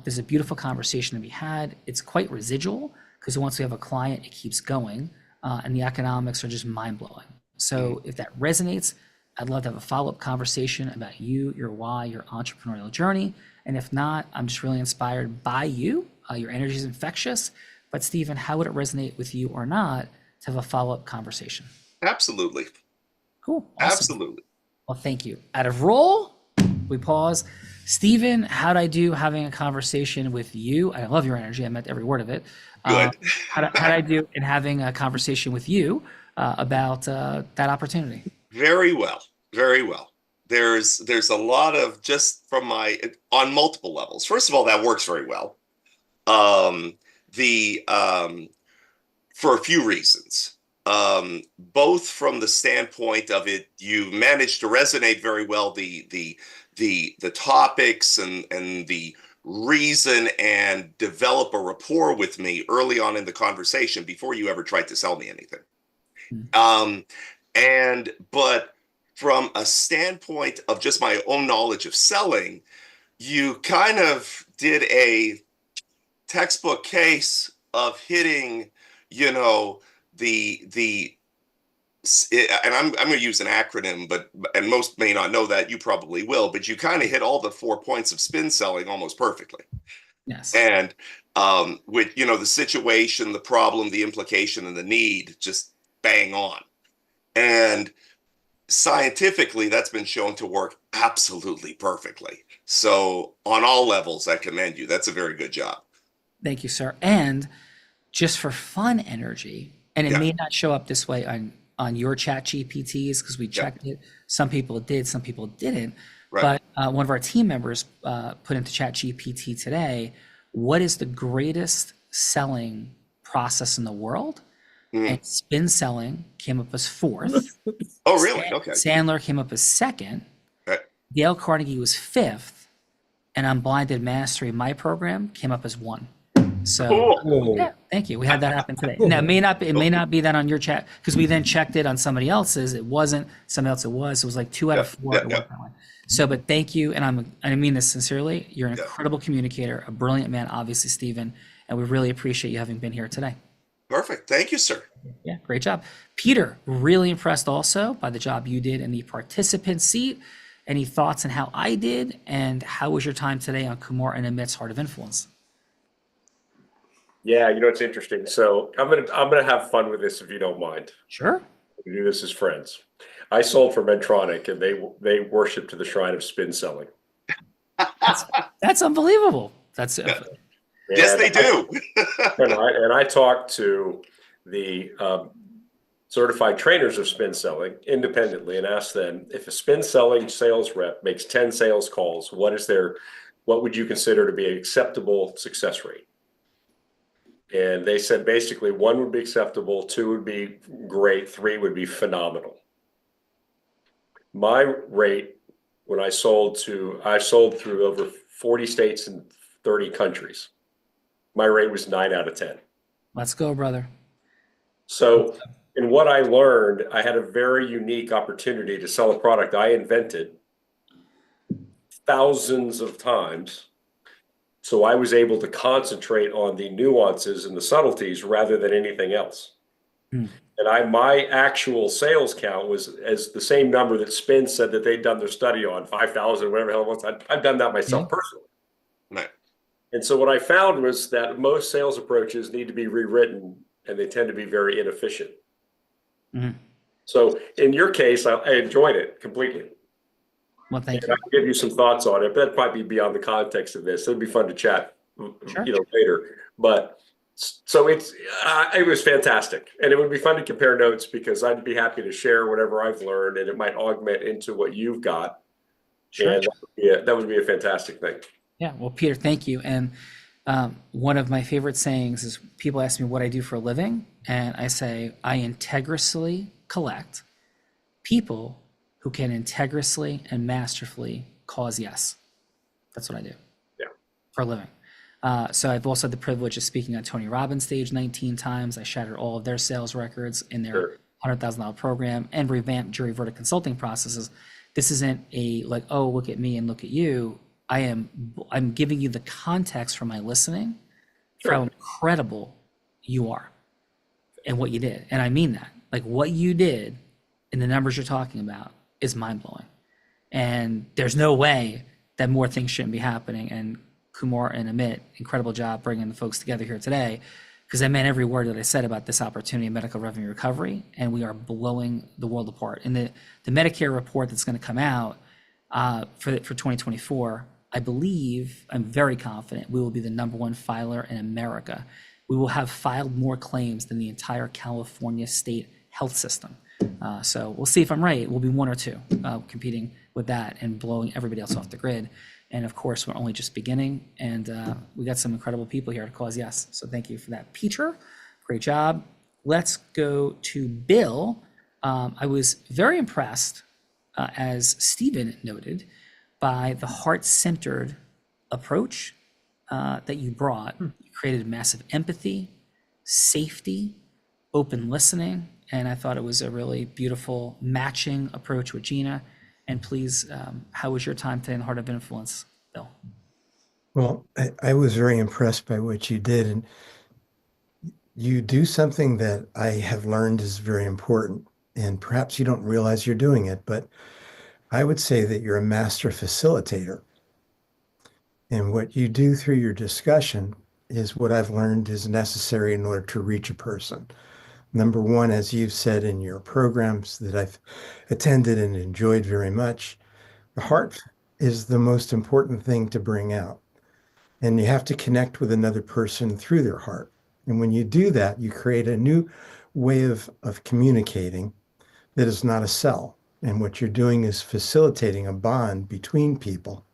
there's a beautiful conversation to be had. It's quite residual because once we have a client, it keeps going, and the economics are just mind-blowing. So if that resonates, I'd love to have a follow-up conversation about you, your why, your entrepreneurial journey. And if not, I'm just really inspired by you. Your energy is infectious. But Stephen, how would it resonate with you or not to have a follow-up conversation? Absolutely. Cool. Awesome. Absolutely. Well, thank you. Out of roll, we pause. Stephen, how'd I do having a conversation with you? I love your energy. I meant every word of it. Good. How'd I do in having a conversation with you about that opportunity? Very well. Very well. There's a lot of, just from on multiple levels. First of all, that works very well. For a few reasons. Both from the standpoint of it, you managed to resonate very well the topics and the reason, and develop a rapport with me early on in the conversation before you ever tried to sell me anything. But from a standpoint of just my own knowledge of selling, you kind of did a textbook case of hitting, and I'm going to use an acronym, and most may not know that, you probably will, but you kind of hit all the 4 points of spin selling almost perfectly. Yes. And with, the situation, the problem, the implication, and the need, just bang on. And scientifically, that's been shown to work absolutely perfectly. So on all levels, I commend you. That's a very good job. Thank you, sir. And just for fun energy, and it may not show up this way on your chat GPTs because we checked it. Some people did, some people didn't. Right. But one of our team members put into chat GPT today, what is the greatest selling process in the world? And spin selling came up as 4th. Oh, really? Okay. Sandler came up as 2nd. Right. Dale Carnegie was 5th. And Unblinded Mastery, my program, came up as 1. So cool. Yeah, thank you. We had that happen today. Now it may not be that on your chat because we then checked it on somebody else's. It wasn't. Somebody else it was. So it was like 2 out of 4. So, but thank you, and I mean this sincerely. You're an incredible communicator, a brilliant man, obviously, Stephen, and we really appreciate you having been here today. Perfect. Thank you, sir. Yeah, great job. Peter, really impressed also by the job you did in the participant seat. Any thoughts on how I did, and how was your time today on Kumar and Amit's Heart of Influence? Yeah, it's interesting. So I'm gonna have fun with this if you don't mind. Sure. We do this as friends. I sold for Medtronic, and they worship to the shrine of spin selling. That's unbelievable. That's yes, they do. and I talked to the certified trainers of spin selling independently and asked them, if a spin selling sales rep makes 10 sales calls, what would you consider to be an acceptable success rate? And they said basically 1 would be acceptable, 2 would be great, 3 would be phenomenal. My rate when I sold through over 40 states and 30 countries. My rate was 9 out of 10. Let's go, brother. So in what I learned, I had a very unique opportunity to sell a product I invented thousands of times. So I was able to concentrate on the nuances and the subtleties rather than anything else. And my actual sales count was as the same number that Spin said that they'd done their study on, 5,000, whatever the hell it was. I've done that myself personally. Right. And so what I found was that most sales approaches need to be rewritten, and they tend to be very inefficient. So in your case, I enjoyed it completely. Well, thank And you. I can give you some thoughts on it, but that'd probably be beyond the context of this. It'd be fun to chat, Sure. later. But so it was fantastic, and it would be fun to compare notes because I'd be happy to share whatever I've learned, and it might augment into what you've got. Sure. And that would be a fantastic thing. Yeah. Well, Peter, thank you. And one of my favorite sayings is people ask me what I do for a living, and I say I integriously collect people who can integriously and masterfully cause yes. That's what I do. Yeah. For a living. So I've also had the privilege of speaking on Tony Robbins' stage 19 times. I shattered all of their sales records in their $100,000 program and revamped jury verdict consulting processes. This isn't a like, oh, look at me and look at you. I'm giving you the context for my listening for how incredible you are and what you did. And I mean that. Like what you did and the numbers you're talking about is mind-blowing. And there's no way that more things shouldn't be happening. And Kumar and Amit, incredible job bringing the folks together here today, because I meant every word that I said about this opportunity in medical revenue recovery, and we are blowing the world apart. And the Medicare report that's going to come out for 2024, I believe, I'm very confident, we will be the #1 filer in America. We will have filed more claims than the entire California state health system. So we'll see if I'm right. We'll be 1 or 2 competing with that and blowing everybody else off the grid. And of course, we're only just beginning, and we got some incredible people here to cause yes. So thank you for that, Peter. Great job. Let's go to Bill. I was very impressed, as Stephen noted, by the heart-centered approach that you brought. You created massive empathy, safety, open listening, and I thought it was a really beautiful matching approach with Gina. And please, how was your time today in the Heart of Influence, Bill? Well, I was very impressed by what you did. And you do something that I have learned is very important. And perhaps you don't realize you're doing it, but I would say that you're a master facilitator. And what you do through your discussion is what I've learned is necessary in order to reach a person. Number one, as you've said in your programs that I've attended and enjoyed very much, the heart is the most important thing to bring out. And you have to connect with another person through their heart. And when you do that, you create a new way of communicating that is not a cell. And what you're doing is facilitating a bond between people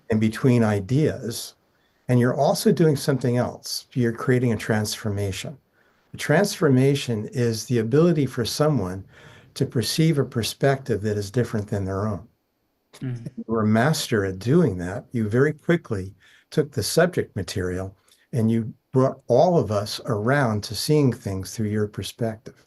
and between ideas. And you're also doing something else. You're creating a transformation. A transformation is the ability for someone to perceive a perspective that is different than their own. You're a master at doing that. You very quickly took the subject material and you brought all of us around to seeing things through your perspective.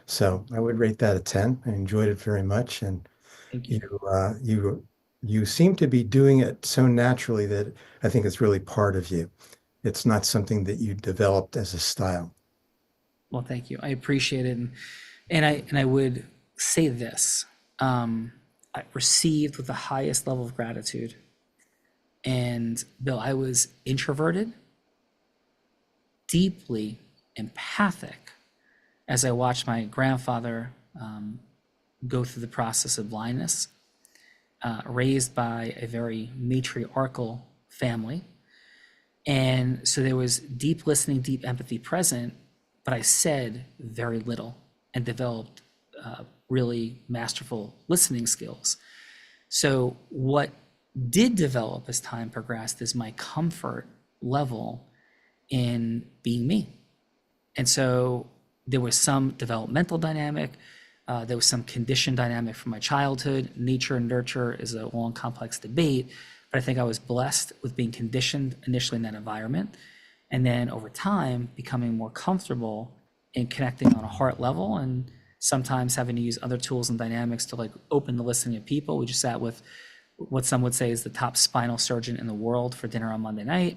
So I would rate that a 10. I enjoyed it very much. And Thank you. You seem to be doing it so naturally that I think it's really part of you. It's not something that you developed as a style. Well, thank you. I appreciate it. And I would say this, I received with the highest level of gratitude. And Bill, I was introverted, deeply empathic as I watched my grandfather go through the process of blindness, raised by a very matriarchal family. And so there was deep listening, deep empathy present, but I said very little and developed really masterful listening skills. So what did develop as time progressed is my comfort level in being me. And so there was some developmental dynamic, there was some condition dynamic from my childhood. Nature and nurture is a long, complex debate, but I think I was blessed with being conditioned initially in that environment. And then over time, becoming more comfortable in connecting on a heart level and sometimes having to use other tools and dynamics to like open the listening of people. We just sat with what some would say is the top spinal surgeon in the world for dinner on Monday night.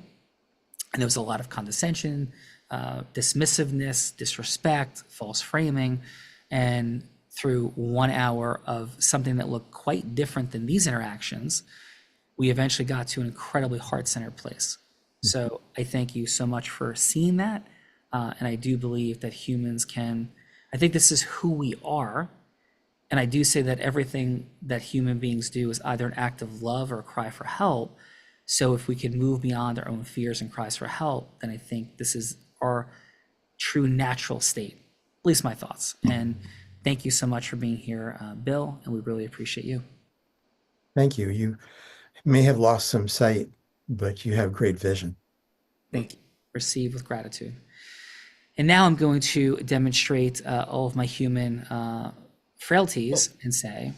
And there was a lot of condescension, dismissiveness, disrespect, false framing. And through 1 hour of something that looked quite different than these interactions, we eventually got to an incredibly heart-centered place. So I thank you so much for seeing that. And I do believe that humans can, I think this is who we are. And I do say that everything that human beings do is either an act of love or a cry for help. So if we can move beyond our own fears and cries for help, then I think this is our true natural state. At least my thoughts. And thank you so much for being here, Bill, and we really appreciate you. Thank you. You may have lost some sight, but you have great vision. Thank you. Receive with gratitude. And now I'm going to demonstrate all of my human frailties and say,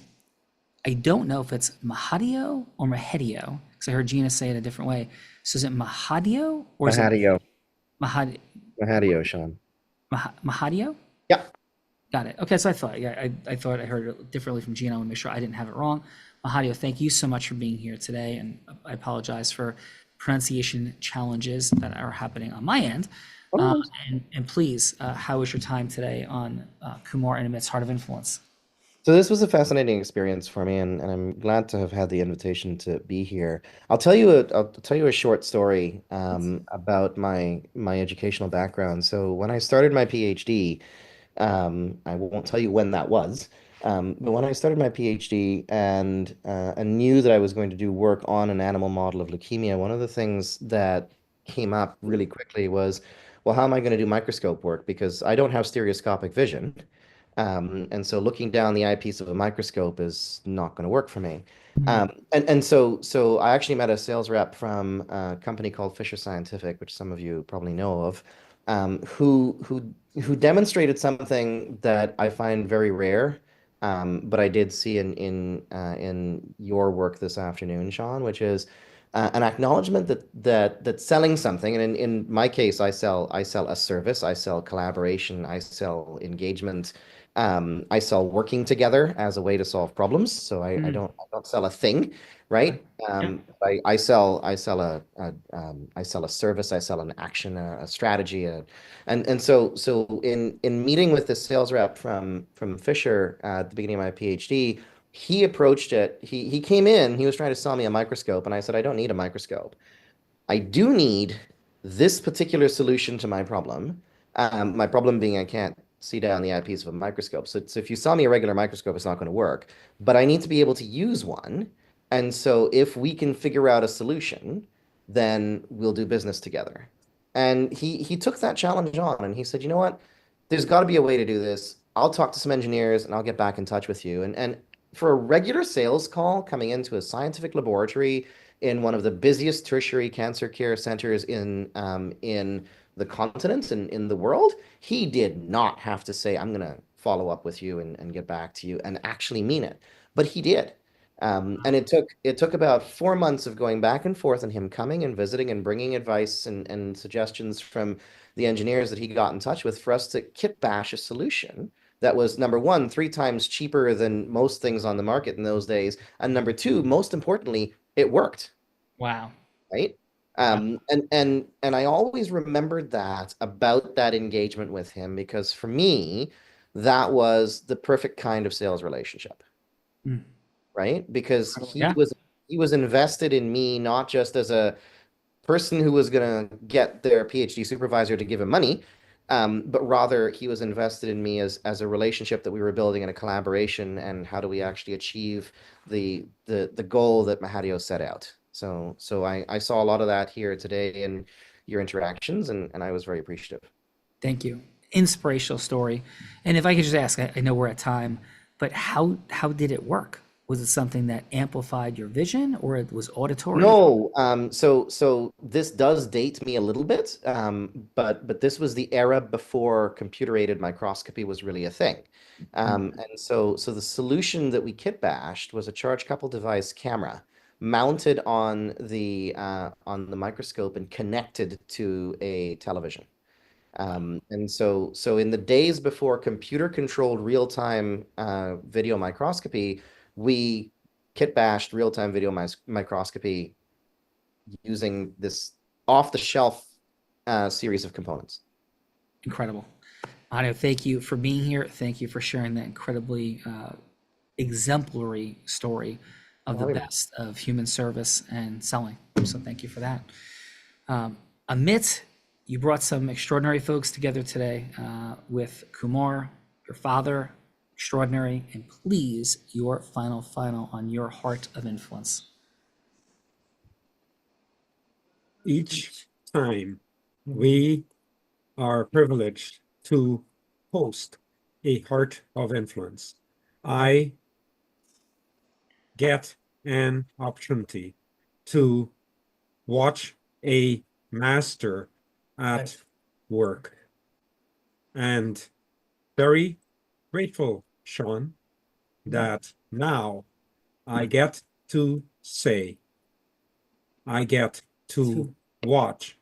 I don't know if it's Mahadio or Mahadio, because I heard Gina say it a different way. So is it Mahadio or is it Mahadio. Mahadio, Sean. Mahadio? Yeah. Got it. Okay, so I thought, I thought I heard it differently from Gina. I want to make sure I didn't have it wrong. Mahadio, thank you so much for being here today, and I apologize for pronunciation challenges that are happening on my end. And please, how was your time today on Kumar and Amit's Heart of Influence? So this was a fascinating experience for me, and I'm glad to have had the invitation to be here. I'll tell you a short story about my educational background. So when I started my PhD, I won't tell you when that was, but when I started my PhD and knew that I was going to do work on an animal model of leukemia, one of the things that came up really quickly was, well, how am I going to do microscope work? Because I don't have stereoscopic vision. And so looking down the eyepiece of a microscope is not going to work for me. So I actually met a sales rep from a company called Fisher Scientific, which some of you probably know of, who demonstrated something that I find very rare, but I did see in your work this afternoon, Sean, which is an acknowledgement that selling something, and in my case, I sell a service, I sell collaboration, I sell engagement, I sell working together as a way to solve problems. So I don't sell a thing, right? I sell a service, I sell an action, a strategy, and so in meeting with the sales rep from Fisher at the beginning of my PhD, he approached it. He came in. He was trying to sell me a microscope, and I said, I don't need a microscope. I do need this particular solution to my problem. My problem being I can't see down the eyepiece of a microscope. So if you sell me a regular microscope, it's not going to work. But I need to be able to use one. And so if we can figure out a solution, then we'll do business together. And he took that challenge on, and he said, you know what? There's got to be a way to do this. I'll talk to some engineers, and I'll get back in touch with you. And for a regular sales call coming into a scientific laboratory in one of the busiest tertiary cancer care centers in the continent and in the world, he did not have to say, I'm going to follow up with you and get back to you and actually mean it. But he did. And it took about 4 months of going back and forth and him coming and visiting and bringing advice and suggestions from the engineers that he got in touch with for us to kit bash a solution that was, number one, 3 times cheaper than most things on the market in those days. And number two, most importantly, it worked. Wow. Right? And I always remembered that about that engagement with him, because for me, that was the perfect kind of sales relationship. Right? Because he was invested in me, not just as a person who was going to get their PhD supervisor to give him money, but rather he was invested in me as a relationship that we were building in a collaboration, and how do we actually achieve the goal that Mahadio set out. So I saw a lot of that here today in your interactions, and I was very appreciative. Thank you. Inspirational story. And if I could just ask, I know we're at time, but how did it work? Was it something that amplified your vision, or it was auditory? No. So this does date me a little bit, but this was the era before computer-aided microscopy was really a thing. And so the solution that we kit bashed was a charge-coupled device camera mounted on the microscope and connected to a television. And so in the days before computer-controlled real-time video microscopy, we kit bashed real-time video microscopy using this off-the-shelf series of components. Incredible. Mahadio, thank you for being here. Thank you for sharing that incredibly exemplary story of the best of human service and selling. So thank you for that. Amit, you brought some extraordinary folks together today with Kumar, your father, extraordinary, and please, your final on your heart of influence. Each time we are privileged to host a Heart of Influence, I get an opportunity to watch a master at work. And very grateful, Sean, that now I get to say, I get to watch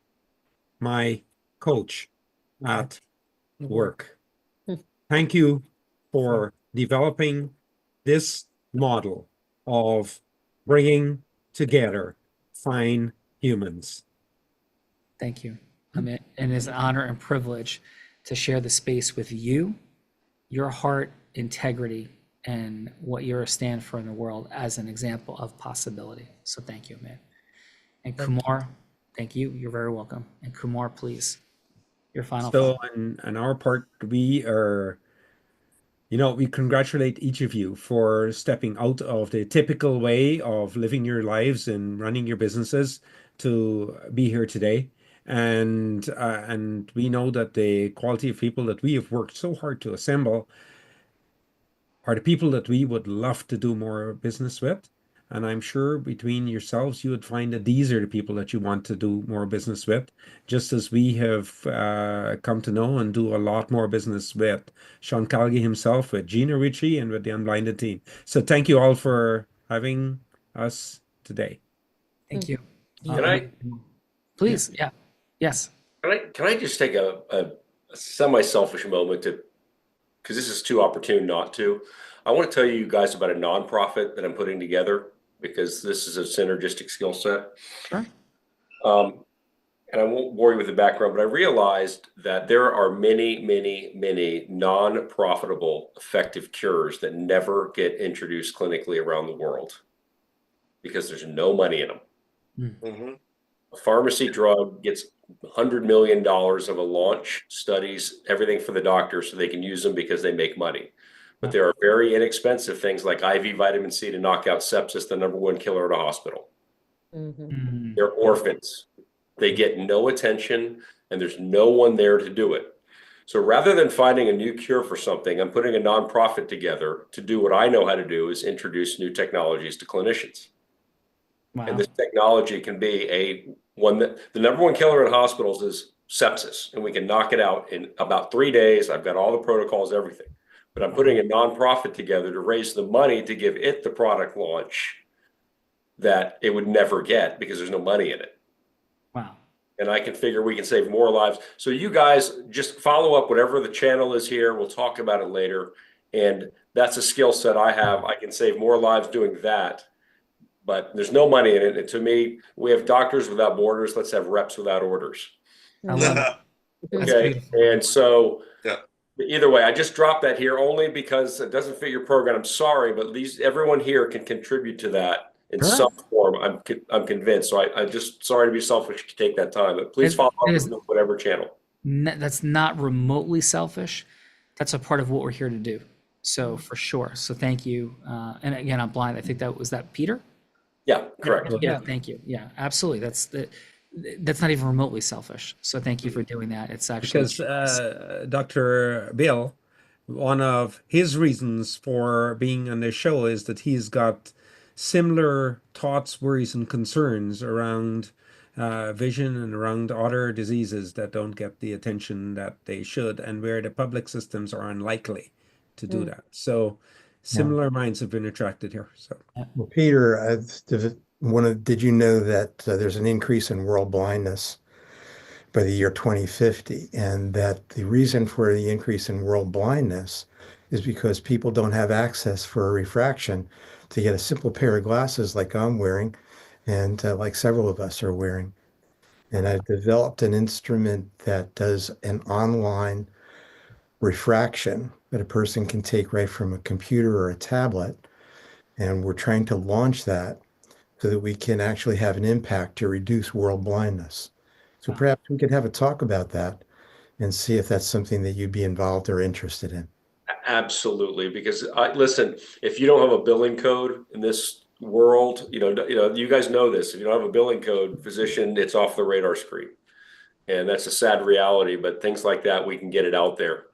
my coach at work. Thank you for developing this model of bringing together fine humans. Thank you. I mean, and it's an honor and privilege to share the space with you, your heart, integrity, and what you're a stand for in the world as an example of possibility. So thank you, man. And Kumar, thank you. You're very welcome. And Kumar, please, your final So thought. on our part, we are, we congratulate each of you for stepping out of the typical way of living your lives and running your businesses to be here today. And we know that the quality of people that we have worked so hard to assemble are the people that we would love to do more business with. And I'm sure between yourselves, you would find that these are the people that you want to do more business with, just as we have come to know and do a lot more business with Sean Calgi himself, with Gina Ritchie, and with the Unblinded team. So thank you all for having us today. Thank you. Can I? Please, yeah. Yes. Can I just take a semi-selfish moment to, because this is too opportune not to. I want to tell you guys about a nonprofit that I'm putting together because this is a synergistic skill set. Sure. And I won't bore you with the background, but I realized that there are many non-profitable effective cures that never get introduced clinically around the world because there's no money in them. Mm-hmm. A pharmacy drug gets $100 million of a launch, studies, everything for the doctor so they can use them because they make money. But there are very inexpensive things like IV vitamin C to knock out sepsis, the #1 killer at a hospital. They're orphans. They get no attention and there's no one there to do it. So rather than finding a new cure for something, I'm putting a nonprofit together to do what I know how to do, is introduce new technologies to clinicians. Wow. And this technology can be one that the #1 killer in hospitals is sepsis, and we can knock it out in about 3 days. I've got all the protocols, everything. But I'm putting a nonprofit together to raise the money to give it the product launch that it would never get because there's no money in it. Wow. And I can figure we can save more lives. So you guys just follow up whatever the channel is here. We'll talk about it later. And that's a skill set I have. I can save more lives doing that. But there's no money in it. And to me, we have doctors without borders. Let's have reps without orders. I love it. Okay. And so either way, I just dropped that here only because it doesn't fit your program. I'm sorry, but everyone here can contribute to that in some form. I'm convinced. So I just sorry to be selfish to take that time, but please follow up with whatever channel. That's not remotely selfish. That's a part of what we're here to do. So for sure. So thank you. And again, I'm blind. I think was that Peter? Yeah, correct. Yeah, thank you. Yeah, absolutely. That's not even remotely selfish. So thank you for doing that. It's actually Because Dr. Bill, one of his reasons for being on this show is that he's got similar thoughts, worries, and concerns around vision and around other diseases that don't get the attention that they should, and where the public systems are unlikely to do that. So similar minds have been attracted here. So, well, Peter, did you know that there's an increase in world blindness by the year 2050, and that the reason for the increase in world blindness is because people don't have access for a refraction to get a simple pair of glasses like I'm wearing, and like several of us are wearing. And I've developed an instrument that does an online refraction that a person can take right from a computer or a tablet. And we're trying to launch that so that we can actually have an impact to reduce world blindness. So perhaps we could have a talk about that and see if that's something that you'd be involved or interested in. Absolutely, because listen, if you don't have a billing code in this world, you guys know this. If you don't have a billing code, physician, it's off the radar screen, and that's a sad reality. But things like that, we can get it out there,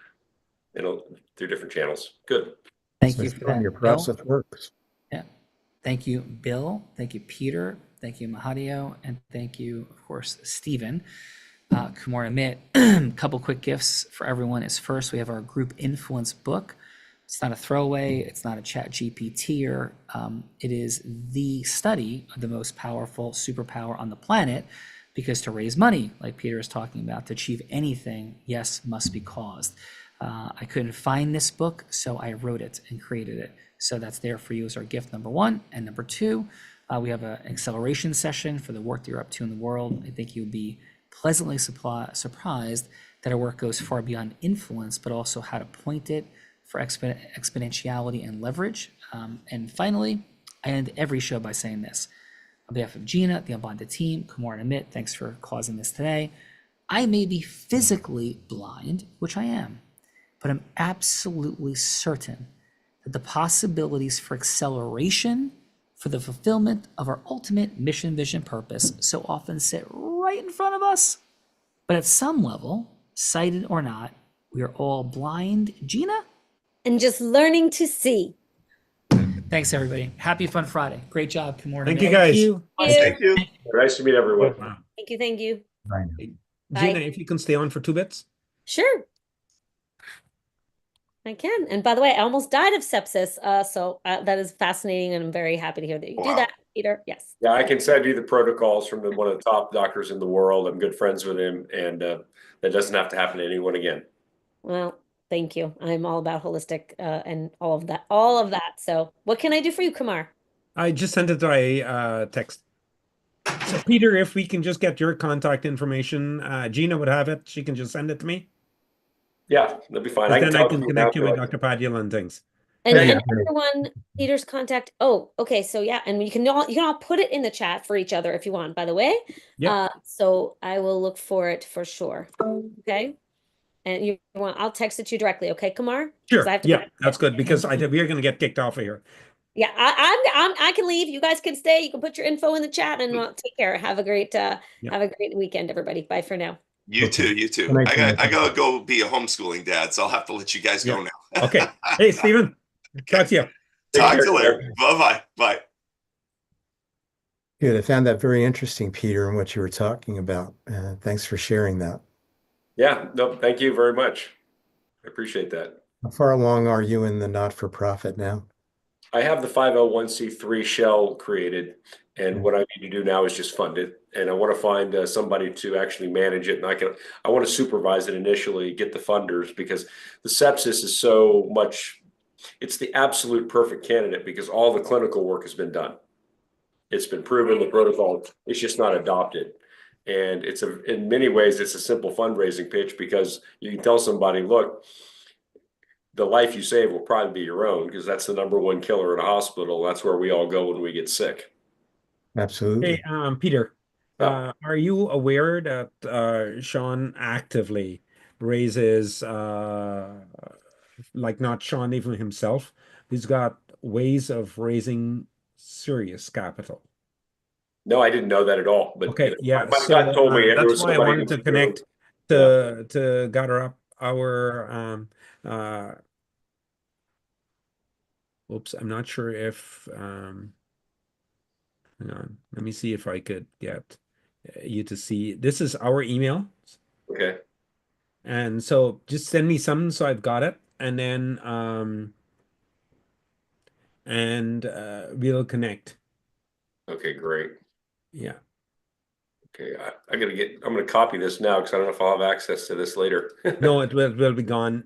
through different channels. Good. Thank So you it's for showing that, your Bill. process works. Yeah. Thank you, Bill. Thank you, Peter. Thank you, Mahadio. And thank you, of course, Stephen. Kumar Amit, a couple quick gifts for everyone is first, we have our group influence book. It's not a throwaway. It's not a chat GPT or it is the study of the most powerful superpower on the planet, because to raise money, like Peter is talking about, to achieve anything, yes, must be caused. I couldn't find this book, so I wrote it and created it. So that's there for you as our gift, number one. And number two, we have an acceleration session for the work that you're up to in the world. I think you'll be pleasantly surprised that our work goes far beyond influence, but also how to point it for exponentiality and leverage. And finally, I end every show by saying this. On behalf of Gina, the Unbonded team, Kumar and Amit, thanks for causing this today. I may be physically blind, which I am, but I'm absolutely certain that the possibilities for acceleration, for the fulfillment of our ultimate mission, vision, purpose, so often sit right in front of us. But at some level, sighted or not, we are all blind. Gina? And just learning to see. Thanks, everybody. Happy Fun Friday. Great job, Kumar. Thank you, guys. Thank you. Nice to meet everyone. Wow. Thank you. Thank you. Gina, if you can stay on for 2 bits. Sure. I can. And by the way, I almost died of sepsis. So that is fascinating. And I'm very happy to hear that you do that, Peter. Yes. Yeah, I can send you the protocols from one of the top doctors in the world. I'm good friends with him, and that doesn't have to happen to anyone again. Well, thank you. I'm all about holistic and all of that. All of that. So what can I do for you, Kumar? I just sent it by text. So Peter, if we can just get your contact information, Gina would have it. She can just send it to me. Yeah, that'd be fine. Then I talk can to connect you now, with Dr. Padula and things. And everyone, Peter's contact. Oh, okay. So yeah, and you can all put it in the chat for each other if you want, by the way. Yeah. So I will look for it for sure. Okay. And I'll text it to you directly, okay, Kumar? Sure. I have to Yeah, that's good because we're gonna get kicked off of here. Yeah, I can leave. You guys can stay. You can put your info in the chat and take care. Have a great weekend, everybody. Bye for now. You too. You too. I gotta go be a homeschooling dad, so I'll have to let you guys go now. Okay. Hey, Stephen. Talk to you. Talk to you later. Bye-bye. Bye. Good. I found that very interesting, Peter, and what you were talking about. Thanks for sharing that. Yeah, no, thank you very much. I appreciate that. How far along are you in the not-for-profit now? I have the 501c3 shell created, and what I need to do now is just fund it. And I want to find somebody to actually manage it, and I want to supervise it initially, get the funders, because the sepsis is so much. It's the absolute perfect candidate because all the clinical work has been done. It's been proven, the protocol, it's just not adopted. And in many ways, it's a simple fundraising pitch because you can tell somebody, look, the life you save will probably be your own because that's the number one killer in a hospital. That's where we all go when we get sick. Absolutely. Hey, Peter, are you aware that Sean actively raises, like not Sean even himself, he's got ways of raising serious capital? No, I didn't know that at all. But okay, yeah, my gut told me that's why I wanted to connect to gather up our oops, I'm not sure if hang on, let me see if I could get you to see. This is our email. Okay. And so just send me some so I've got it, and then we'll connect. Okay, great. Yeah. Okay, I'm gonna copy this now because I don't know if I'll have access to this later. No, it will be gone.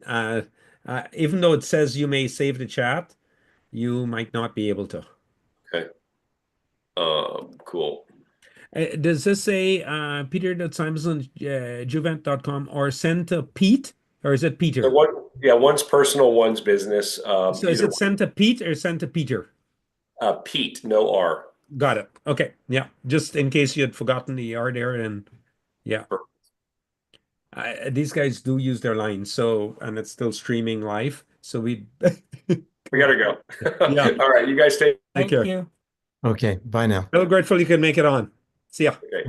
Even though it says you may save the chat, you might not be able to. Okay. Cool. Does this say peter.simons@juvent.com or send to Pete, or is it Peter? So one's personal, one's business. So is it sent to Pete or sent to Peter? Pete, no R. Got it. Okay. Yeah. Just in case you had forgotten the R there, and yeah. These guys do use their lines, so and it's still streaming live. So we We gotta go. Yeah. All right, you guys take Take Thank care. you. Okay, bye now. So grateful you could make it on. See ya. Okay.